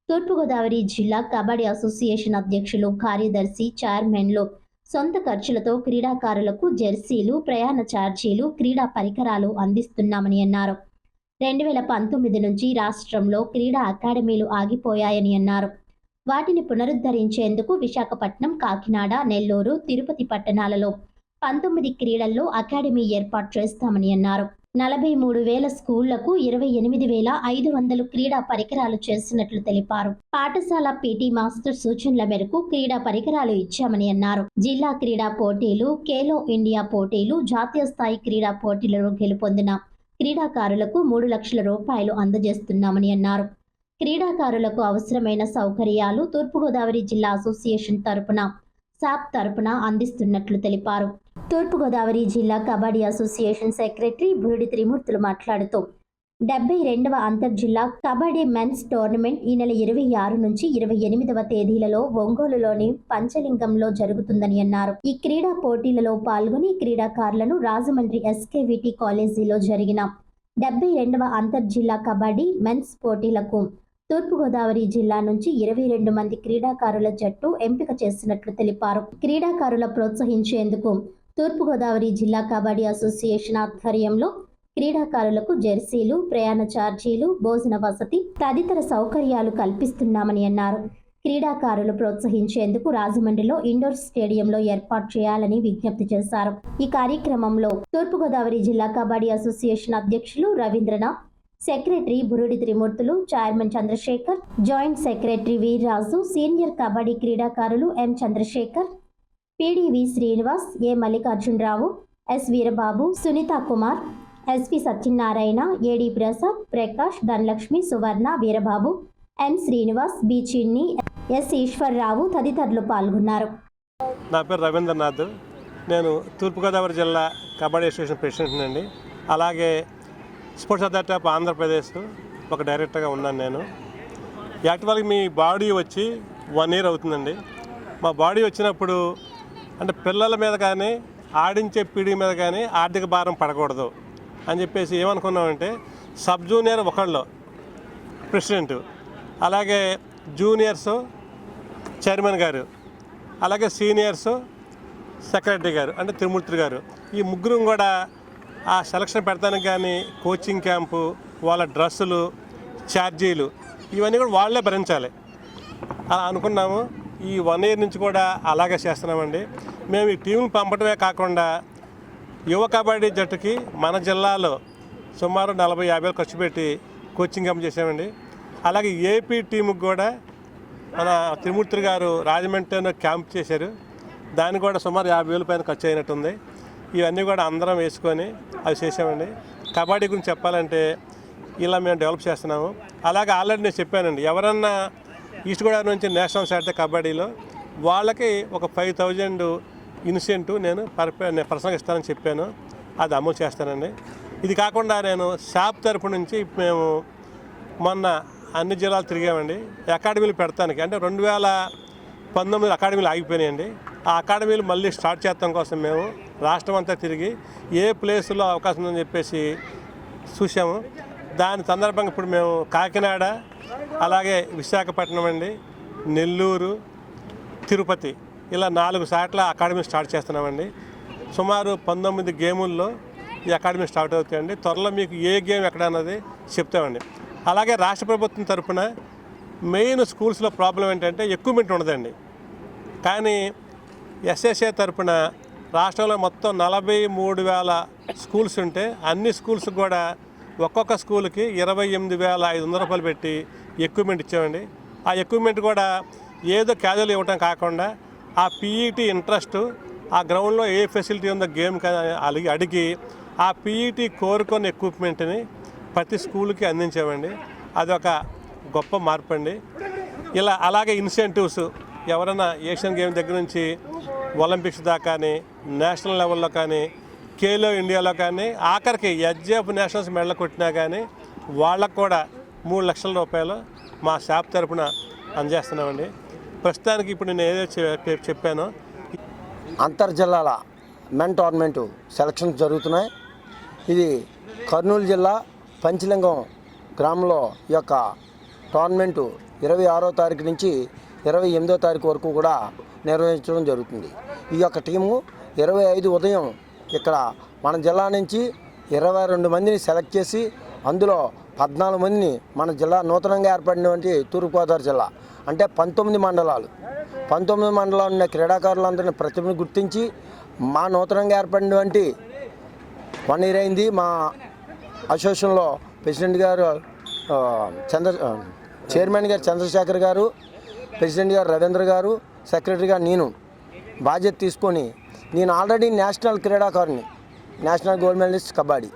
తూర్పుగోదావరి జిల్లా కబడ్డీ అసోసియేషన్ అధ్యక్షులు, కార్యదర్శి, చైర్మన్లు సొంత ఖర్చులతో క్రీడాకారులకు జెర్సీలు, ప్రయాణ ఛార్జీలు, క్రీడా పరికరాలు అందిస్తున్నామని అన్నారు. 2019 నుంచి రాష్ట్రంలో క్రీడా అకాడమీలు ఆగిపోయాయని అన్నారు. వాటిని పునరుద్ధరించేందుకు విశాఖపట్నం, కాకినాడ, నెల్లూరు, తిరుపతి పట్టణాలలో 19 క్రీడల్లో అకాడమీ ఏర్పాటు చేస్తామని అన్నారు. 43,000 స్కూళ్లకు 28,500 క్రీడా పరికరాలు చేసినట్లు తెలిపారు. పాఠశాల పీటీ మాస్టర్ సూచనల మేరకు క్రీడా పరికరాలు ఇచ్చామని అన్నారు. జిల్లా క్రీడా పోటీలు, ఖేలో ఇండియా పోటీలు, జాతీయ స్థాయి క్రీడా పోటీలలో గెలుపొందిన క్రీడాకారులకు 3 లక్షల రూపాయలు అందజేస్తున్నామని అన్నారు. క్రీడాకారులకు అవసరమైన సౌకర్యాలు తూర్పుగోదావరి జిల్లా అసోసియేషన్ తరపున, సాప్ తరపున అందిస్తున్నట్లు తెలిపారు. తూర్పుగోదావరి జిల్లా కబడ్డీ అసోసియేషన్ సెక్రటరీ బురుడి త్రిమూర్తులు మాట్లాడుతూ 72వ అంతర్జిల్లా కబడ్డీ మెన్స్ టోర్నమెంట్ ఈ నెల 26 నుంచి 28వ తేదీలలో ఒంగోలులోని పంచలింగంలో జరుగుతుందని అన్నారు. ఈ క్రీడా పోటీలలో పాల్గొని క్రీడాకారులను రాజమండ్రి ఎస్కేవిటి కాలేజీలో జరిగిన 72వ అంతర్జిల్లా కబడ్డీ మెన్స్ పోటీలకు తూర్పుగోదావరి జిల్లా నుంచి 22 మంది క్రీడాకారుల జట్టు ఎంపిక చేసినట్లు తెలిపారు. క్రీడాకారుల ప్రోత్సహించేందుకు తూర్పుగోదావరి జిల్లా కబడ్డీ అసోసియేషన్ ఆధ్వర్యంలో క్రీడాకారులకు జెర్సీలు, ప్రయాణ ఛార్జీలు, భోజన వసతి తదితర సౌకర్యాలు కల్పిస్తున్నామని అన్నారు. క్రీడాకారులు ప్రోత్సహించేందుకు రాజమండ్రిలో ఇండోర్ స్టేడియంలో ఏర్పాటు చేయాలని విజ్ఞప్తి చేశారు. ఈ కార్యక్రమంలో తూర్పుగోదావరి జిల్లా కబడ్డీ అసోసియేషన్ అధ్యక్షులు Ravindranath, secretary Burudi Trimurthulu, chairman Chandrasekhar, joint secretary Veerraju, senior kabaddi క్రీడాకారులు M Chandrasekhar, PDV Srinivas, A Mallikarjunarao, S Veerababu, Sunitha Kumar, SV Satyanarayana, AD Prasad, Prakash, Dhanalakshmi, Suvarna, Veerababu, M Srinivas, B Chinni, S Eswararao తదితరులు పాల్గొన్నారు. నా పేరు రవీంద్రనాథ్. నేను తూర్పుగోదావరి జిల్లా కబడ్డీ అసోసియేషన్ ప్రెసిడెంట్ అండి. అలాగే స్పోర్ట్స్ అథారిటీ ఆఫ్ ఆంధ్రప్రదేశ్ ఒక డైరెక్టర్గా ఉన్నాను నేను. యాక్చువల్గా మీ బాడీ వచ్చి 1 year అవుతుందండి. మా బాడీ వచ్చినప్పుడు అంటే పిల్లల మీద కానీ, ఆడించే పీడి మీద కానీ ఆర్థిక భారం పడకూడదు అని చెప్పేసి ఏమనుకున్నామంటే, సబ్ జూనియర్ ఒకళ్ళు ప్రెసిడెంట్, అలాగే జూనియర్స్ చైర్మన్ గారు, అలాగే సీనియర్స్ సెక్రటరీ గారు అంటే త్రిమూర్తి గారు, ఈ ముగ్గురు కూడా ఆ సెలక్షన్ పెడతానికి కానీ కోచింగ్ క్యాంపు, వాళ్ళ డ్రెస్సులు, ఛార్జీలు ఇవన్నీ కూడా వాళ్ళే భరించాలి అలా అనుకున్నాము. ఈ 1 year నుంచి కూడా అలాగే చేస్తున్నామండి. మేము ఈ టీంను పంపడమే కాకుండా యువ కబడ్డీ జట్టుకి మన జిల్లాలో సుమారు 40-50 ఖర్చు పెట్టి కోచింగ్ క్యాంప్ చేసామండి. అలాగే ఏపీ టీముకి కూడా మన త్రిమూర్తి గారు రాజమండ్రిలో క్యాంప్ చేశారు. దానికి కూడా సుమారు 50,000 పైన ఖర్చు అయినట్టుంది. ఇవన్నీ కూడా అందరం వేసుకొని అవి చేసామండి. కబడ్డీ గురించి చెప్పాలంటే ఇలా మేము డెవలప్ చేస్తున్నాము. అలాగే ఆల్రెడీ నేను చెప్పానండి, ఎవరన్నా ఈస్ట్ గోదావరి నుంచి నేషనల్స్ ఆడితే కబడ్డీలో వాళ్ళకి ఒక 5,000 ఇన్సెంటివ్ నేను పర్సనల్గా ఇస్తానని చెప్పాను. అది అమలు చేస్తానండి. ఇది కాకుండా నేను షాప్ తరపు నుంచి మేము మొన్న అన్ని జిల్లాలు తిరిగామండి అకాడమీలు పెడతానికి. అంటే 2019 అకాడమీలు ఆగిపోయినాయండి. ఆ అకాడమీలు మళ్ళీ స్టార్ట్ చేయడం కోసం మేము రాష్ట్రం అంతా తిరిగి ఏ ప్లేస్లో అవకాశం ఉందని చెప్పేసి చూసాము. దాని సందర్భంగా ఇప్పుడు మేము కాకినాడ, అలాగే విశాఖపట్నం అండి, నెల్లూరు, తిరుపతి ఇలా 4 చోట్ల అకాడమీ స్టార్ట్ చేస్తున్నామండి. సుమారు 19 గేముల్లో ఈ అకాడమీ స్టార్ట్ అవుతాయండి. త్వరలో మీకు ఏ గేమ్ ఎక్కడ అన్నది చెప్తామండి. అలాగే రాష్ట్ర ప్రభుత్వం తరఫున మెయిన్ స్కూల్స్లో ప్రాబ్లం ఏంటంటే ఎక్విప్మెంట్ ఉండదండి. కానీ ఎస్ఎస్ఏ తరఫున రాష్ట్రంలో మొత్తం 43,000 స్కూల్స్ ఉంటే అన్ని స్కూల్స్ కూడా ఒక్కొక్క స్కూల్కి 28,500 రూపాయలు పెట్టి ఎక్విప్మెంట్ ఇచ్చామండి. ఆ ఎక్విప్మెంట్ కూడా ఏదో క్యాజువల్ ఇవ్వటం కాకుండా ఆ పీఈటీ ఇంట్రెస్ట్, ఆ గ్రౌండ్లో ఏ ఫెసిలిటీ ఉందో గేమ్ అడిగి ఆ పీఈటీ కోరుకున్న ఎక్విప్మెంట్ని ప్రతి స్కూల్కి అందించామండి. అదొక గొప్ప మార్పు అండి. ఇలా అలాగే ఇన్సెంటివ్స్ ఎవరైనా ఏషియన్ గేమ్ దగ్గర నుంచి ఒలింపిక్స్ దాకా కానీ, నేషనల్ లెవెల్లో కానీ, ఖేలో ఇండియాలో కానీ, ఆఖరికి ఎడ్జెఫ్ నేషనల్స్ మెడల్ కొట్టినా కానీ వాళ్ళకు కూడా 3 లక్షల రూపాయలు మా షాప్ తరపున అందజేస్తున్నామండి. ప్రస్తుతానికి ఇప్పుడు నేను ఏదైతే చెప్పానో అంతర్జిల్లాల మెన్ టోర్నమెంటు సెలక్షన్స్ జరుగుతున్నాయి. ఇది కర్నూలు జిల్లా పంచలింగం గ్రామంలో ఈ యొక్క టోర్నమెంటు 26వ తారీఖు నుంచి 28వ తారీఖు వరకు కూడా నిర్వహించడం జరుగుతుంది. ఈ యొక్క టీము 25 ఉదయం ఇక్కడ మన జిల్లా నుంచి 22 మందిని సెలెక్ట్ చేసి అందులో 14 మందిని మన జిల్లా నూతనంగా ఏర్పడినటువంటి తూర్పుగోదావరి జిల్లా అంటే 19 మండలాలు 19 మండలాలు ఉన్న క్రీడాకారులందరినీ ప్రతిభను గుర్తించి మా నూతనంగా ఏర్పడినటువంటి 1 ఇయర్ అయింది. మా అసోసియేషన్లో ప్రెసిడెంట్ గారు చైర్మన్ గారు చంద్రశేఖర్ గారు, ప్రెసిడెంట్ గారు రవీంద్ర గారు, సెక్రటరీగా నేను బాధ్యత తీసుకొని నేను ఆల్రెడీ నేషనల్ క్రీడాకారుని, నేషనల్ గోల్డ్ మెడలిస్ట్ కబడ్డీ.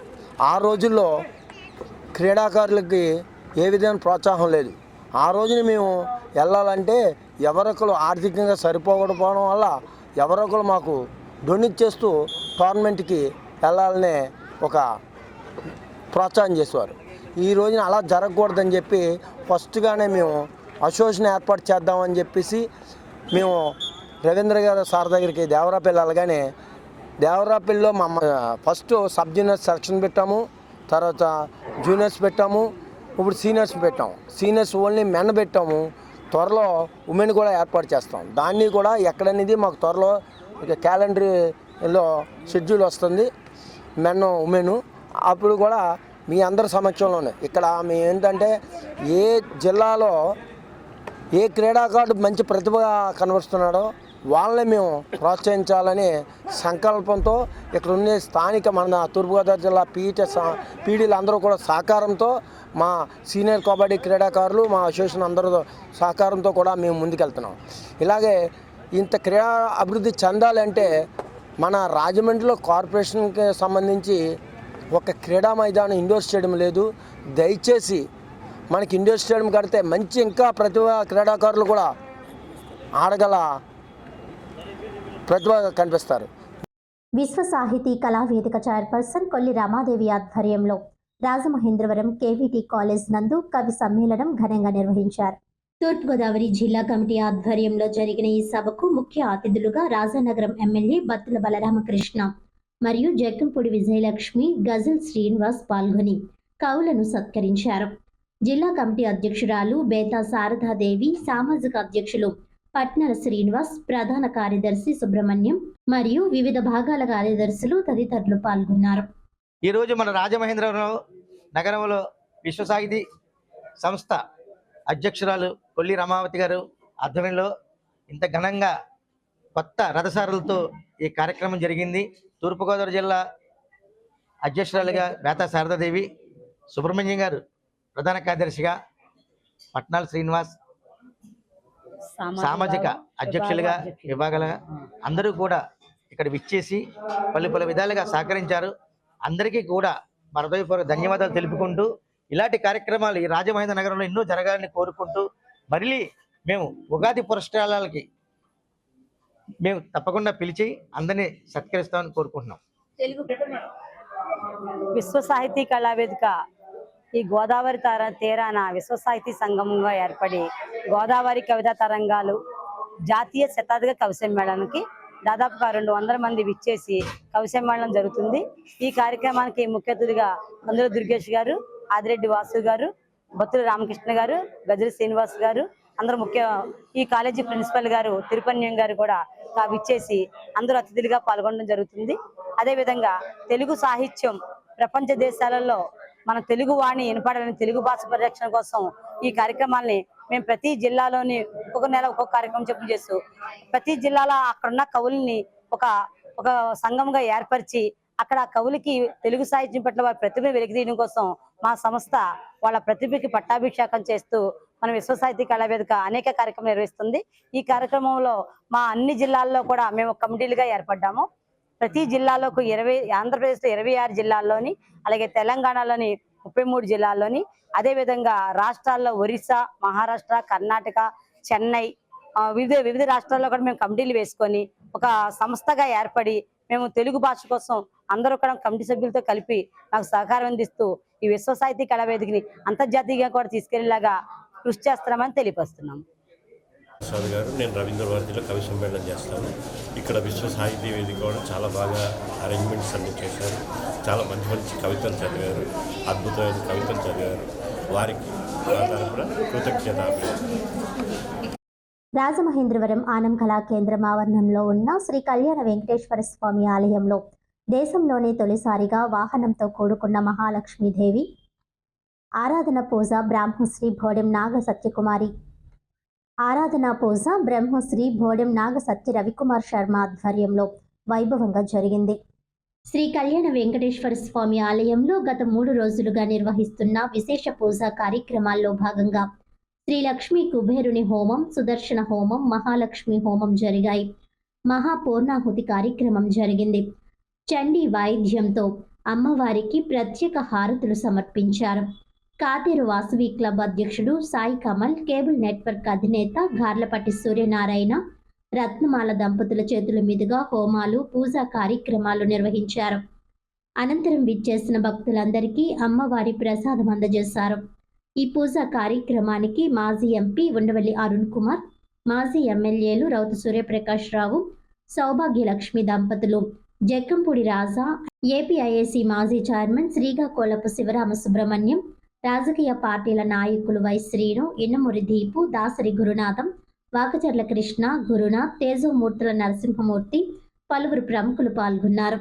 ఆ రోజుల్లో క్రీడాకారులకి ఏ విధమైన ప్రోత్సాహం లేదు. ఆ రోజున మేము వెళ్ళాలంటే ఎవరొకరు ఆర్థికంగా సరిపోకపోవడం వల్ల ఎవరొకరు మాకు డొనేట్ చేస్తూ టోర్నమెంట్కి వెళ్ళాలనే ఒక ప్రోత్సాహం చేసేవారు. ఈ రోజున అలా జరగకూడదని చెప్పి ఫస్ట్గానే మేము అసోసియేషన్ ఏర్పాటు చేద్దామని చెప్పేసి మేము రవీంద్ర గారు సార్ దగ్గరికి దేవరాపల్లి వెళ్ళగానే దేవరాపల్లిలో మా ఫస్ట్ సబ్ జూనియర్స్ సెలక్షన్ పెట్టాము, తర్వాత జూనియర్స్ పెట్టాము, ఇప్పుడు సీనియర్స్ పెట్టాము. సీనియర్స్ ఓన్లీ మెన్ పెట్టాము. త్వరలో ఉమెన్ కూడా ఏర్పాటు చేస్తాం. దాన్ని కూడా ఎక్కడనేది మాకు త్వరలో క్యాలెండర్లో షెడ్యూల్ వస్తుంది, మెన్ ఉమెన్. అప్పుడు కూడా మీ అందరి సమక్షంలోనే ఇక్కడ మేము ఏంటంటే ఏ జిల్లాలో ఏ క్రీడాకారుడు మంచి ప్రతిభ కనబరుస్తున్నాడో వాళ్ళని మేము ప్రోత్సహించాలని సంకల్పంతో ఇక్కడ ఉండే స్థానిక మన తూర్పుగోదావరి జిల్లా పీడీలు అందరూ కూడా సహకారంతో మా సీనియర్ కబడ్డీ క్రీడాకారులు మా అసోసియేషన్ అందరూ సహకారంతో కూడా మేము ముందుకెళ్తున్నాం. ఇలాగే ఇంత క్రీడా అభివృద్ధి చెందాలంటే మన రాజమండ్రిలో కార్పొరేషన్కి సంబంధించి ఒక క్రీడా మైదానం ఇండోర్ స్టేడియం లేదు. దయచేసి మనకి ఇండోర్ స్టేడియం కడితే మంచి ఇంకా ప్రతిభ క్రీడాకారులు కూడా ఆడగల ప్రతిభ కనిపిస్తారు. విశ్వ సాహితీ కళా వేదిక చైర్పర్సన్ కొల్లి రమాదేవి ఆధ్వర్యంలో రాజమహేంద్రవరం కేవీటీ కాలేజ్ నందు కవి సమ్మేళనం ఘనంగా నిర్వహించారు. తూర్పుగోదావరి జిల్లా కమిటీ ఆధ్వర్యంలో జరిగిన ఈ సభకు ముఖ్య అతిథులుగా రాజానగరం ఎమ్మెల్యే బత్తుల బలరామకృష్ణ మరియు జగ్గంపూడి విజయలక్ష్మి, గజల్ శ్రీనివాస్ పాల్గొని కవులను సత్కరించారు. జిల్లా కమిటీ అధ్యక్షురాలు బేతా శారదాదేవి, సామాజిక అధ్యక్షులు పట్నల శ్రీనివాస్, ప్రధాన కార్యదర్శి సుబ్రహ్మణ్యం మరియు వివిధ భాగాల కార్యదర్శులు తదితరులు పాల్గొన్నారు. ఈరోజు మన రాజమహేంద్రవరం నగరంలో విశ్వ సాహితీ సంస్థ అధ్యక్షురాలు కొల్లి రమావతి గారు ఆధ్వర్యంలో ఇంత ఘనంగా కొత్త రథసారులతో ఈ కార్యక్రమం జరిగింది. తూర్పుగోదావరి జిల్లా అధ్యక్షురాలుగా బేతా శారదాదేవి, సుబ్రహ్మణ్యం గారు ప్రధాన కార్యదర్శిగా, పట్నాల శ్రీనివాస్ సామాజిక అధ్యక్షులుగా విభాగాలుగా అందరూ కూడా ఇక్కడ విచ్చేసి పలు విధాలుగా సహకరించారు. అందరికీ కూడా మా హృదయపూర్వక ధన్యవాదాలు తెలుపుకుంటూ ఇలాంటి కార్యక్రమాలు ఈ రాజమహేంద్ర నగరంలో ఎన్నో జరగాలని కోరుకుంటూ మళ్ళీ మేము ఉగాది పురస్కారాలకి మేము తప్పకుండా పిలిచి అందరినీ సత్కరిస్తామని కోరుకుంటున్నాం. విశ్వ సాహితీ కళావేదిక ఈ గోదావరి తీరాన విశ్వ సాహితీ సంగమంగా ఏర్పడి గోదావరి కవితా తరంగాలు జాతీయ శతాధిక కవి సమ్మేళనానికి దాదాపుగా 200 మంది విచ్చేసి కవి సమ్మేళనం జరుగుతుంది. ఈ కార్యక్రమానికి ముఖ్య అతిథిగా కందుల దుర్గేష్ గారు, ఆదిరెడ్డి వాసు గారు, బత్తుల రామకృష్ణ గారు, గజరి శ్రీనివాస్ గారు అందరూ ఈ కాలేజీ ప్రిన్సిపల్ గారు తిరుపన్యం గారు కూడా విచ్చేసి అందరూ అతిథులుగా పాల్గొనడం జరుగుతుంది. అదేవిధంగా తెలుగు సాహిత్యం ప్రపంచ దేశాలలో మన తెలుగు వాణి వినపడాలని తెలుగు భాష పరిరక్షణ కోసం ఈ కార్యక్రమాల్ని మేము ప్రతి జిల్లాలోని ఒక్కొక్క నెల ఒక్కొక్క కార్యక్రమం చెప్పు చేస్తూ ప్రతి జిల్లాలో అక్కడున్న కవుల్ని ఒక సంఘంగా ఏర్పరిచి అక్కడ కవులకి తెలుగు సాహిత్యం పట్ల వారి ప్రతిభను వెలికితీయడం కోసం మా సంస్థ వాళ్ళ ప్రతిభకి పట్టాభిషేకం చేస్తూ మన విశ్వ సాహితీ కళావేదిక అనేక కార్యక్రమాలు నిర్వహిస్తుంది. ఈ కార్యక్రమంలో మా అన్ని జిల్లాల్లో కూడా మేము కమిటీలుగా ఏర్పడ్డాము. ప్రతి జిల్లాలోకి ఆంధ్రప్రదేశ్లో 26 జిల్లాల్లోని, అలాగే తెలంగాణలోని 33 జిల్లాల్లోని, అదేవిధంగా రాష్ట్రాల్లో ఒరిస్సా, మహారాష్ట్ర, కర్ణాటక, చెన్నై వివిధ రాష్ట్రాల్లో కూడా మేము కమిటీలు వేసుకొని ఒక సంస్థగా ఏర్పడి మేము తెలుగు భాష కోసం అందరూ కూడా కమిటీ సభ్యులతో కలిపి నాకు సహకారం అందిస్తూ ఈ విశ్వ సాహితీ కళావేదికని అంతర్జాతీయంగా కూడా తీసుకెళ్లేలాగా కృషి చేస్తున్నామని తెలియపరుస్తున్నాము. ప్రసాద్ గారు, నేను రవీంద్ర భారతిలో కవి సమ్మేళనం చేస్తాను. ఇక్కడ విశ్వ సాహితీ వేదిక కూడా చాలా బాగా అరేంజ్మెంట్స్ అన్ని చేశారు. చాలా మంచి కవితలు చదివారు, అద్భుతమైన కవితలు చదివారు. వారికి తరపున కృతజ్ఞత. రాజమహేంద్రవరం ఆనం కళా కేంద్రం ఆవరణంలో ఉన్న శ్రీ కళ్యాణ వెంకటేశ్వర స్వామి ఆలయంలో దేశంలోనే తొలిసారిగా వాహనంతో కూడుకున్న మహాలక్ష్మీదేవి ఆరాధన పూజ బ్రహ్మశ్రీ భోడెం నాగ సత్యకుమారి ఆరాధనా పూజ బ్రహ్మశ్రీ భోడెం నాగ సత్య రవికుమార్ శర్మ ఆధ్వర్యంలో వైభవంగా జరిగింది. శ్రీ కళ్యాణ వెంకటేశ్వర స్వామి ఆలయంలో గత 3 రోజులుగా నిర్వహిస్తున్న విశేష పూజా కార్యక్రమాల్లో భాగంగా శ్రీ లక్ష్మీ కుబేరుని హోమం, సుదర్శన హోమం, మహాలక్ష్మి హోమం జరిగాయి. మహాపూర్ణాహుతి కార్యక్రమం జరిగింది. చండీ వాయిద్యంతో అమ్మవారికి ప్రత్యేక హారతులు సమర్పించారు. కాతేరు వాసవి క్లబ్ అధ్యక్షుడు సాయి కమల్, కేబుల్ నెట్వర్క్ అధినేత గార్లపట్టి సూర్యనారాయణ, రత్నమాల దంపతుల చేతుల మీదుగా హోమాలు, పూజా కార్యక్రమాలు నిర్వహించారు. అనంతరం విచ్చేసిన భక్తులందరికీ అమ్మవారి ప్రసాదం అందజేశారు. ఈ పూజా కార్యక్రమానికి మాజీ ఎంపీ ఉండవల్లి అరుణ్ కుమార్, మాజీ ఎమ్మెల్యేలు రౌతు సూర్యప్రకాష్ రావు, సౌభాగ్యలక్ష్మి దంపతులు, జక్కంపూడి రాజా, ఏపీఐఏసీ మాజీ చైర్మన్ శ్రీకాకుళపు శివరామ సుబ్రహ్మణ్యం, రాజకీయ పార్టీల నాయకులు వై శ్రీను, ఇన్నమూరి దీపు, దాసరి గురునాథం, వాకచర్ల కృష్ణ, గురునాథ్, తేజోమూర్తుల నరసింహమూర్తి, పలువురు ప్రముఖులు పాల్గొన్నారు.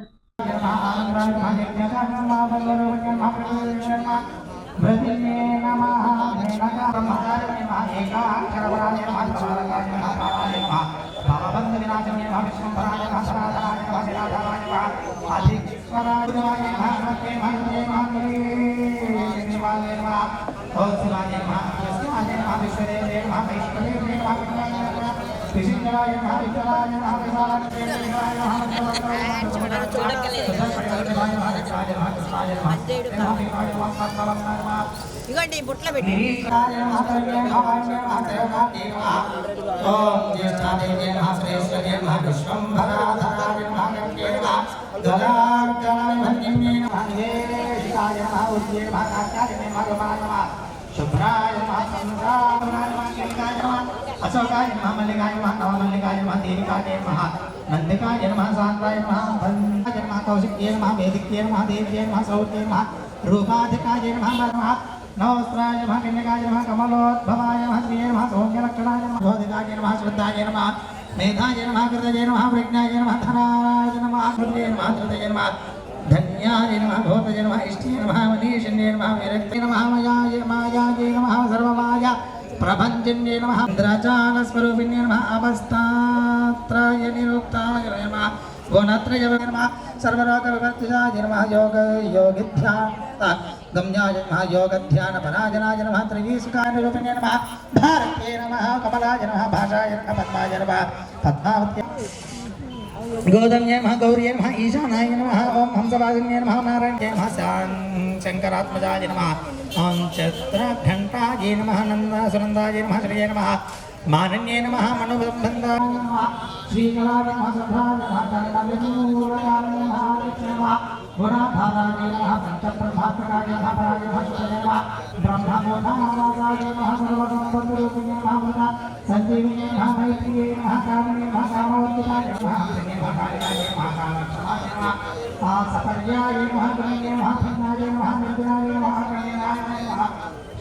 ఇగోండి బుట్ల పెట్టి అశోకాయ నమః, మల్లికాయ నమః, నవమల్లికాయ నమః, దీనికాయ నమః, నందికాయ నమః, శాంతాయ నమః, బంధాయ నమః, కౌశిక్యే నమః, వేదిక్యే నమః, దేవ్యే నమః, సౌఖ్యే నమః, రూపాధికాయ నమః, నమః నవస్త్రాయ నమః, కన్యకాయ నమః, కమలోద్భవాయ నమః, శ్రీయే నమః, సౌమ్యలక్షణాయ నమః, బోధికాయ నమః, శ్రద్ధాయ నమః, మేధాయ నమః, కృతజయ నమః, ప్రజ్ఞాయ నమః, ధనాయ నమః, హృదయ నమః, ధృతయ నమః, ధన్యాయ నమః, భూతయ నమః, ఇష్టే నమః, మనీషిణ్యే నమః, విరక్తే నమః, మాయాయ నమః, సర్వమాయ ప్రభంజన్యే నమః, ఇంద్రజాల స్వరూపిణ్యే నమః, అపస్తాత్రాయ నిరుక్తాయ నమః, గుణత్రయ నమః, సర్వరోగ వివర్తిజాయ నమః, యోగిధ్యాన గమ్యాయ నమః, యోగధ్యాన పరాజనాయ నమః, త్రివీసుకాయ రూపిణ్యే నమః, భారత్యే నమః, కమలాయ నమః, భాషాయ నమః, పద్మాయ నమః, పద్మావత్యే గోదమ్యే నమః గౌర్యే నమః ఈశానాయ నమః ఓం హంసవాసిన్యే నమః నారాయణ్యే నమః శంకరాత్మజాయ నమః ఓం చత్రఘంటాయ నమః నందాసునందాయ నమః శ్రీయే నమః మానన్యే నమః మనుబంధాయ నమః శ్రీకళాయ నమః సభాయ నమః కనకమూలకాయ నమః నమః గుణాధారాయ నమః పంచప్రభాకరాయ నమః పరాయ నమః శుభాయ నమః బ్రహ్మమోధాయ నమః సర్వసంపద్రూపిణే నమః సంజీవినే నమః మైత్రియే నమః కామినే నమః కామవర్తికాయ నమః శ్రీనే భగాయ నమః కామక్షమాయ నమః సపర్యాయ నమః గుణే నమః పుణ్యాయ నమః నిర్గుణాయ నమః కళ్యాణాయ నమః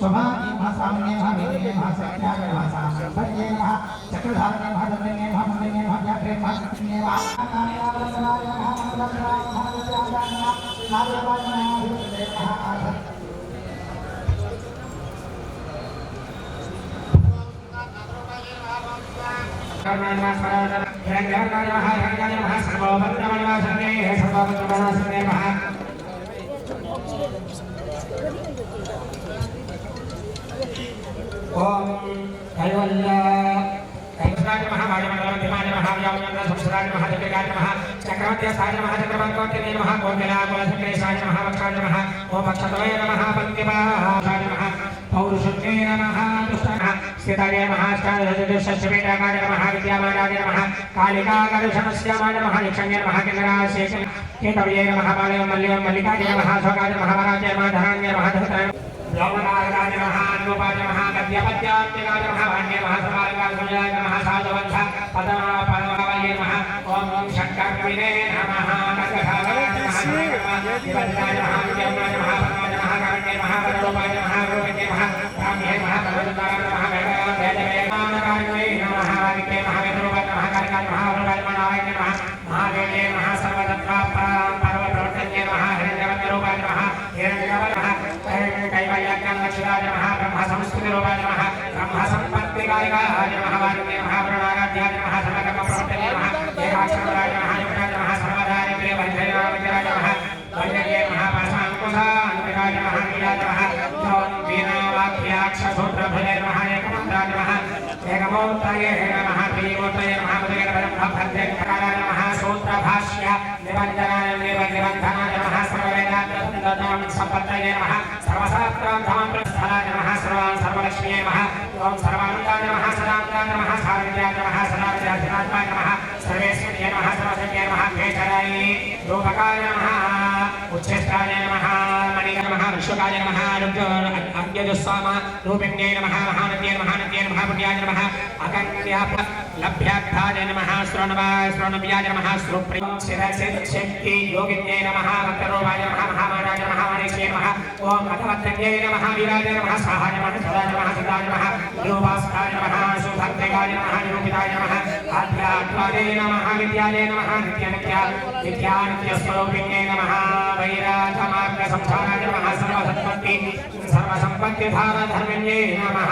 శుభాయ నమః సామ్యే నమః వేదే నమః సత్యాయ నమః సాంప్రదాయ నమః చక్రధారణ నమః దండనే నమః మండనే నమః వ్యాఘ్రే నమః కృష్ణే నమః కామయావసనాయ నమః మంగళకరాయ నమః విద్యాయ నమః నారాయణాయ నమః విష్ణుదే నమః ఓం కైవల్య కైవల్యాయ నమః వాయుమండలమధ్యమాయ నమః వ్యామయంద్ర సంసరాయ నమః దివ్యకాయ నమః చక్రవర్త్యస్థాయ నమః చక్రవర్త్యోత్తమే నమః కోకిలాకులశంకరేశాయ నమః వక్షాయ నమః ఓం వక్షతవే నమః పంక్తిపాశాయ నమః పౌరుషుద్ధే నమః దుష్టాయ స్థితాయ నమః ష్టాదశేషవేదాయ నమః విద్యామానాయ నమః కాళికాకర్షణస్యామాయ నమః యక్షణ్య నమః కిన్నరాశేష కేతవ్యే నమః బాలయం మల్లియం మల్లికాయ నమః స్వగాయ నమః వరాజయ నమః ధనాన్య నమః ధృతాయ వ్యోమనాగాయ నమః అన్వపాయ నమః గద్యపద్యాత్మికాయ నమః వాణ్య నమః సమాలికాయ సంజయాయ నమః సాధువంశ పదమాపదమావయే నమః ఓం ఓం శంకర్వినే నమః నగధారాయ నమః నివద్దాయ నమః విద్యామాయ నమః పరమాయ నమః కారణ్య నమః పరలోపాయ నమః రూపే నమః రామ్యే నమః పరమదాయ నమః వేదవేదానకాయ నమః వారికే నమః వేదరూపాయ నమః కారికాయ నమః రూపాయ నారాయణ నమః మహాదేవే నమః సర్వతత్వ పరమప్రవర్తన్యే నమః హిరణ్యవర్ణరూపాయ నమః హిరణ్యవర్ణ నమః కైవల్యాజ్ఞానలక్షితాయ నమః బ్రహ్మ సంస్కృతిరూపాయ నమః బ్రహ్మ సంపత్తికాయకాయ నమః వారికే నమః ప్రణాగాధ్యాయ నమః సర్వకర్మ ప్రవర్తనే నమః ఏకాక్షరాయ నమః యుక్తాయ నమః సర్వదాయ ప్రియ వంజయాయ నమః వంజయే నమః పరమాత్మసాయ నమః నీలాయ నమః ఓం వీణావాక్యాక్షసూత్రభుజే నమః ఏకమంత్రాయ నమః ఏకమూర్తయే నమః త్రిమూర్తయే నమః ముదగర బ్రహ్మభద్రేకాయ నమః సూత్రభాష్య నిబంధనాయ నిబంధనాయ నమః సర్వవేదాంతం సంపత్తయే నమః సర్వశాస్త్రాంతం ప్రస్థాయ నమః సర్వాన్ సర్వలక్ష్మీయే నమః ఓం సర్వానందాయ నమః సదానందాయ నమః సారథ్యాయ నమః సదావిద్యాధినాత్మాయ నమః సర్వేశ్వర్యే నమః సర్వసంఖ్యే నమః కేశరాయ రూపకాయ నమః ఉచ్ఛిష్టాయ నమః మణియ నమః విశ్వకాయ నమః అర్ఘ్యజస్వామ రూపిణ్యే నమః మహానద్యే నమః పుణ్యాయ నమః అకన్యా లభ్యార్థాయ నమః శ్రోణవ్యాయ నమః శ్రోప్రియ శక్తి యోగిన్యే నమః భక్తరూపాయ నమః మహామానాయ నమః వాణిశ్యే నమః ఓం భగవద్గణ్యే నమః వీరాయ నమః సహాయ నమః సదాయ నమః సదాయ నమః నిరూపాస్తాయ నమః సుభద్రికాయ నమః నిరూపితాయ నమః ఆధ్యాత్మాయ నమః విద్యాయ నమః నిత్యానిత్యస్వరూపిణ్యే నమః వైరాజమార్గ సంసారాయ నమః సర్వసంపత్తిధార ధర్మిణ్యే నమః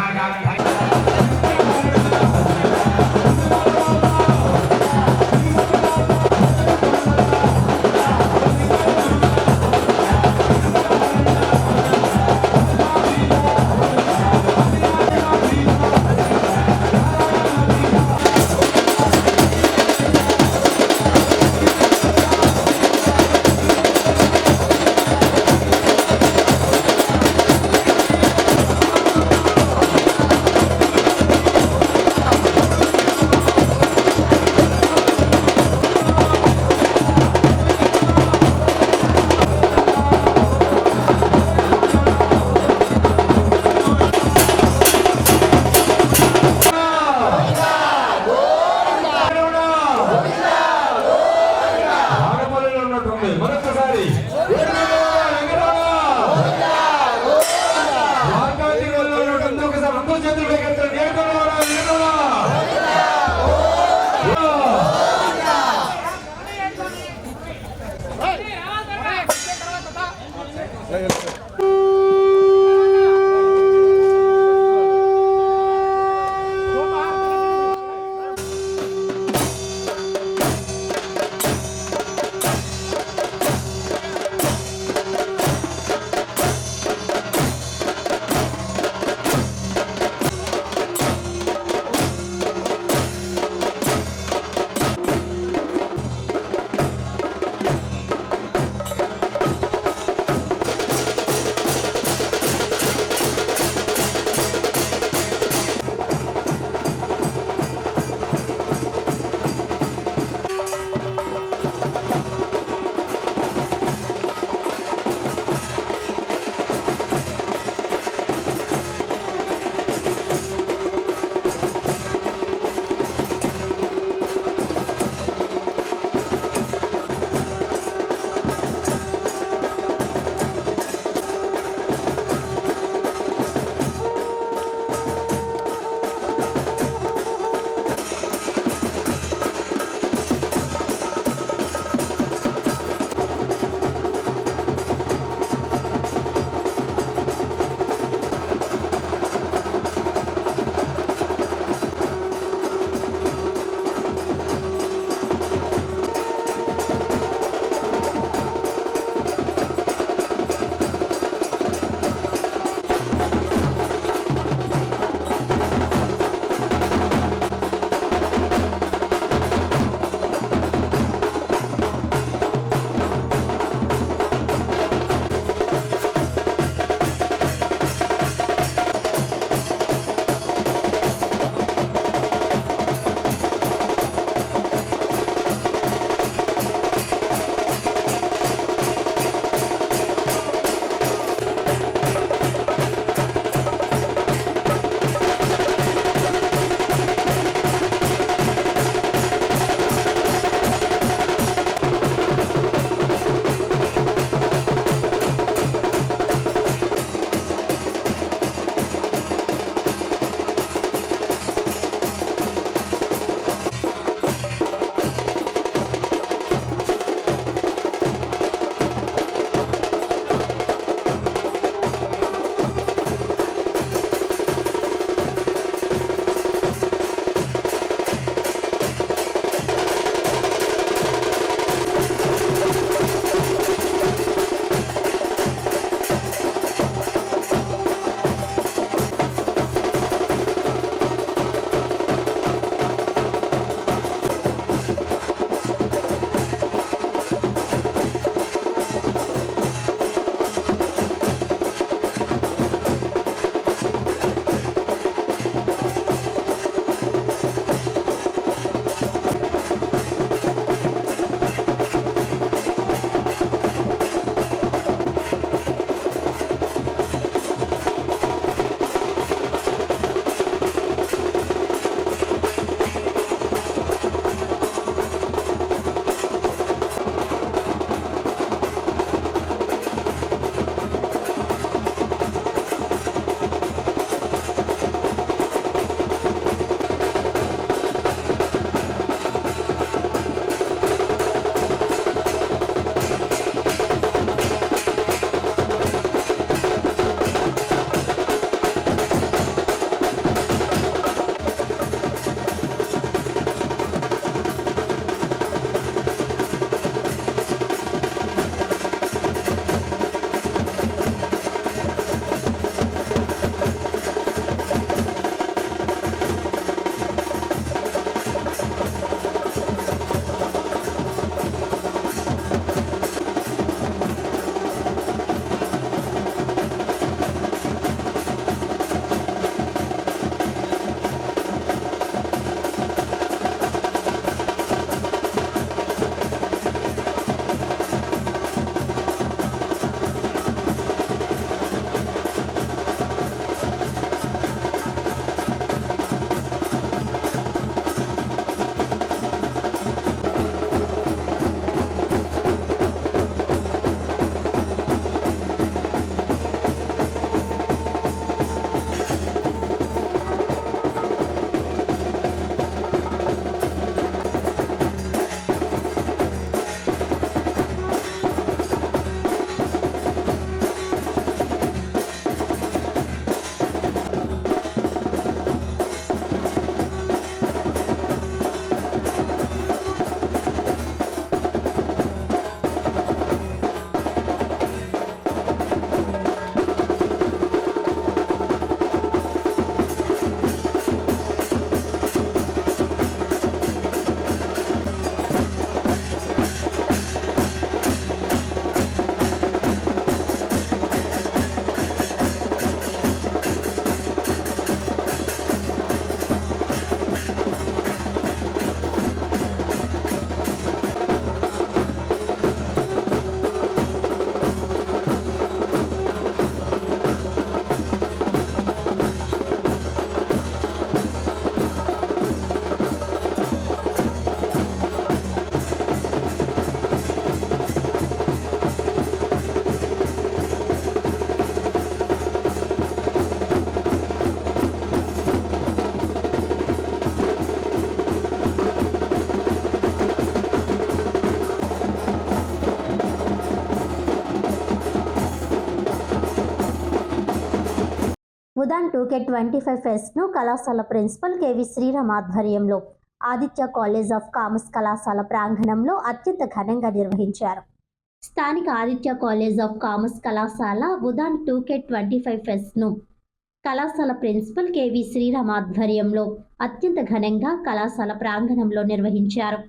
ఉదాన్ 2K25 ఫెస్ట్ను కళాశాల ప్రిన్సిపల్ కేవి శ్రీరామ్ ఆధ్వర్యంలో ఆదిత్య కాలేజ్ ఆఫ్ కామర్స్ కళాశాల ప్రాంగణంలో అత్యంత ఘనంగా నిర్వహించారు. స్థానిక ఆదిత్య కాలేజ్ ఆఫ్ కామర్స్ కళాశాల ఉదాన్ 2K25 ఫెస్ట్ను కళాశాల ప్రిన్సిపల్ కేవి శ్రీరామ్ ఆధ్వర్యంలో అత్యంత ఘనంగా కళాశాల ప్రాంగణంలో నిర్వహించారు.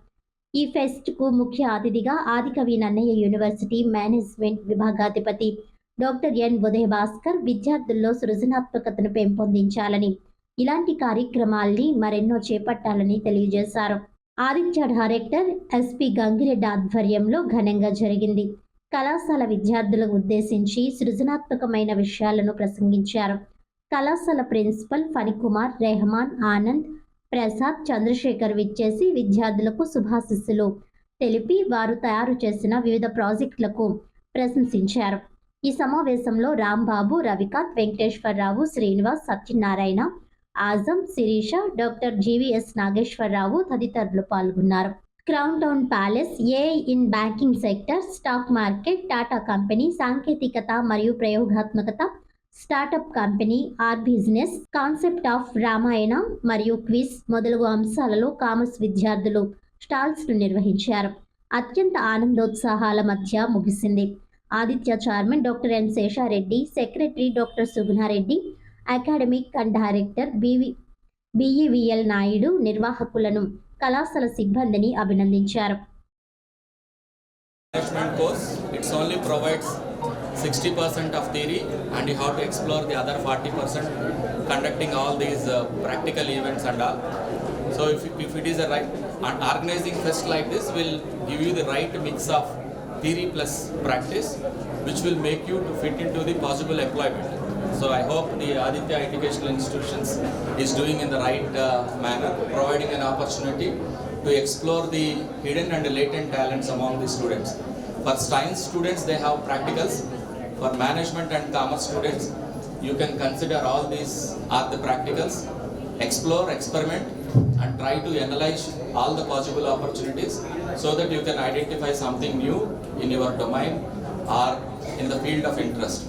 ఈ ఫెస్ట్కు ముఖ్య అతిథిగా ఆదికవి నన్నయ్య యూనివర్సిటీ మేనేజ్మెంట్ విభాగాధిపతి డాక్టర్ ఎన్ ఉదయ భాస్కర్ విద్యార్థుల్లో సృజనాత్మకతను పెంపొందించాలని, ఇలాంటి కార్యక్రమాల్ని మరెన్నో చేపట్టాలని తెలియజేశారు. ఆదిత్య డైరెక్టర్ ఎస్పి గంగిరెడ్డి ఆధ్వర్యంలో ఘనంగా జరిగింది. కళాశాల విద్యార్థులకు ఉద్దేశించి సృజనాత్మకమైన విషయాలను ప్రసంగించారు. కళాశాల ప్రిన్సిపల్ ఫణికుమార్, రెహమాన్, ఆనంద్, ప్రసాద్, చంద్రశేఖర్ విచ్చేసి విద్యార్థులకు శుభాశీస్సులు తెలిపి వారు తయారు చేసిన వివిధ ప్రాజెక్టులకు ప్రశంసించారు. ఈ సమావేశంలో రాంబాబు, రవికాంత్, వెంకటేశ్వరరావు, శ్రీనివాస్, సత్యనారాయణ, ఆజం, శిరీష, డాక్టర్ జీవీఎస్ నాగేశ్వరరావు తదితరులు పాల్గొన్నారు. Crown town palace, AI in banking sector, stock market, Tata company, సాంకేతికత మరియు ప్రయోగాత్మకత, startup company, R business, concept of Ramayana మరియు క్విజ్ మొదలగు అంశాలలో కామర్స్ విద్యార్థులు స్టాల్స్ను నిర్వహించారు. అత్యంత ఆనందోత్సాహాల మధ్య ముగిసింది. Aditya chairman doctor N Seshareddy, secretary doctor Sugunareddy, academic and director BEVL Naidu నిర్వాహకులను, కళాశాల సిబ్బందిని అభినందించారు. Management course, it only provides 60% of theory and you have to explore the other 40% conducting all these practical events and all. So if it is a right, and organizing fest like this will give you the right mix of theory plus practice, which will make you to fit into the possible employment. So I hope the Aditya Educational Institutions is doing in the right manner, providing an opportunity to explore the hidden and latent talents among the students. For science students, they have practicals. For management and commerce students, you can consider all these are the practicals. Explore, experiment, and try to analyze all the possible opportunities so that you can identify something new in your domain or in the field of interest.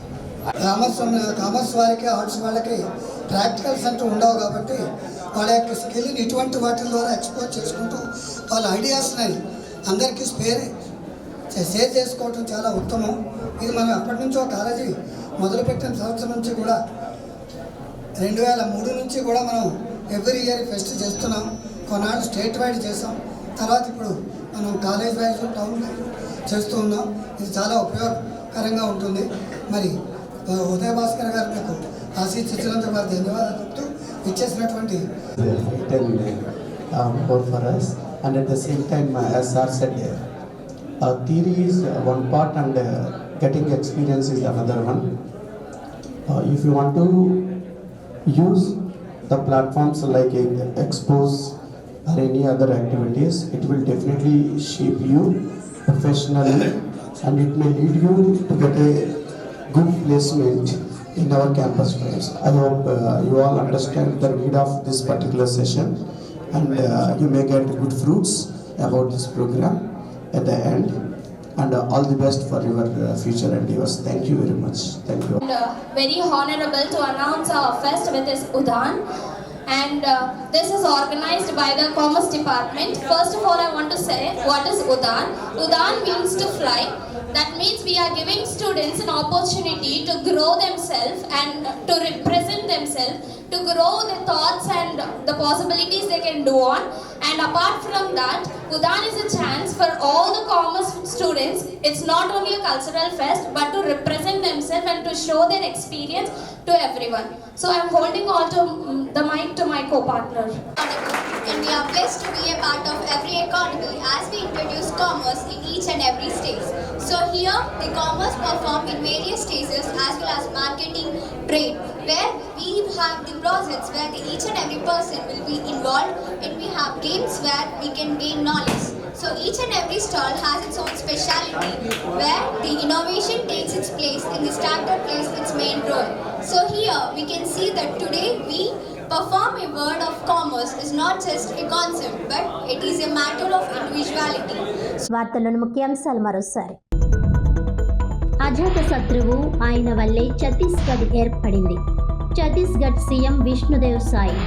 Commerce వారికి, arts వాళ్ళకి practicals అంటూ ఉండవు కాబట్టి వాళ్ళ యొక్క స్కిల్ని ఇటువంటి వాటి ద్వారా ఎక్స్ప్లోర్ చేసుకుంటూ వాళ్ళ ఐడియాస్ని అందరికీ షేర్ చేసుకోవటం చాలా ఉత్తమం. ఇది మనం ఎప్పటి నుంచో కాలేజీ మొదలుపెట్టిన సంవత్సరం నుంచి కూడా 2003 నుంచి కూడా మనం ఎవ్రీ ఇయర్ ఫెస్ట్ చేస్తున్నాం. కొన్నాళ్ళు స్టేట్ వైడ్ చేసాం, తర్వాత ఇప్పుడు మనం కాలేజ్ వైజ్, టౌన్ వైజ్ చేస్తూ ఉన్నాం. ఇది చాలా ఉపయోగకరంగా ఉంటుంది. మరి ఉదయ భాస్కర్ గారు మీకు ఆశీర్వదించినందుకు వారు ధన్యవాదాలు చెప్తూ ఇచ్చేసినటువంటి for us, and at the same time, as sir said, theory is one part and getting experience is another one. If you want to use the platforms like expos or any other activities, it will definitely shape you professionally and it may lead you to get a good placement in our campus trials. I hope you all understand the need of this particular session and you may get good fruits about this program at the end, and all the best for your future endeavors. Thank you very much. Thank you. And, very honorable to announce our fest with this Udan, and this is organized by the Commerce Department. First of all, I want to say what is Udan. Udan means to fly. That means we are giving students an opportunity to grow themselves and to represent themselves, to grow the thoughts and the possibilities they can do on. And apart from that, Udan is a chance for all the commerce students. It's not only a cultural fest, but to represent themselves and to show their experience to everyone. So I'm holding on to the mic to my co-partner. And we are blessed to be a part of every economy as we introduce commerce in each and every stage. So here, the commerce perform in various stages as well as marketing, trade, where we have the projects where each and every person will be involved, and we have games where we can gain knowledge. So each and every stall has its own speciality where the innovation takes its place and the startup plays its main role. So here we can see that today we perform a word of commerce is not just a concept, but it is a matter of individuality. వార్తలను ముఖ్యాంశాలు మరోసారి. అజాత శత్రువు ఆయన వల్లే ఛత్తీస్గఢ్ ఏర్పడింది. Chhattisgarh CM Vishnudev Sai.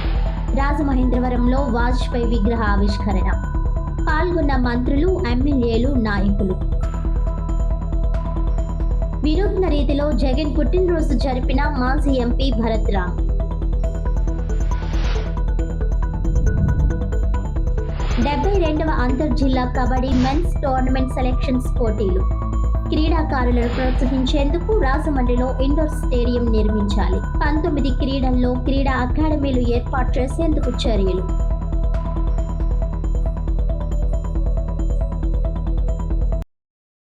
రాజమహేంద్రవరంలో వాజ్పేయి విగ్రహ ఆవిష్కరణ. పాల్గొన్న మంత్రులు, ఎమ్మెల్యేలు, నాయకులు. వినూత్న రీతిలో జగన్ పుట్టినరోజు జరిపిన మాజీ ఎంపీ భరత్ రామ్. 72వ అంతర్జిల్లా కబడ్డీ మెన్స్ టోర్నమెంట్ సెలెక్షన్స్ పోటీలు. క్రీడాకారులను ప్రోత్సహించేందుకు రాజమండ్రిలో ఇండోర్ స్టేడియం నిర్మించాలి. 19 క్రీడల్లో క్రీడా అకాడమీలు ఏర్పాటు చేసేందుకు చర్యలు.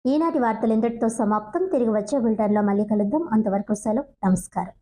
ఈనాటి వార్తలు ఇంతటితో సమాప్తం. తిరిగి వచ్చే బులెటిన్లో మళ్ళీ కలుద్దాం. అంతవరకు సెలవు. నమస్కారం.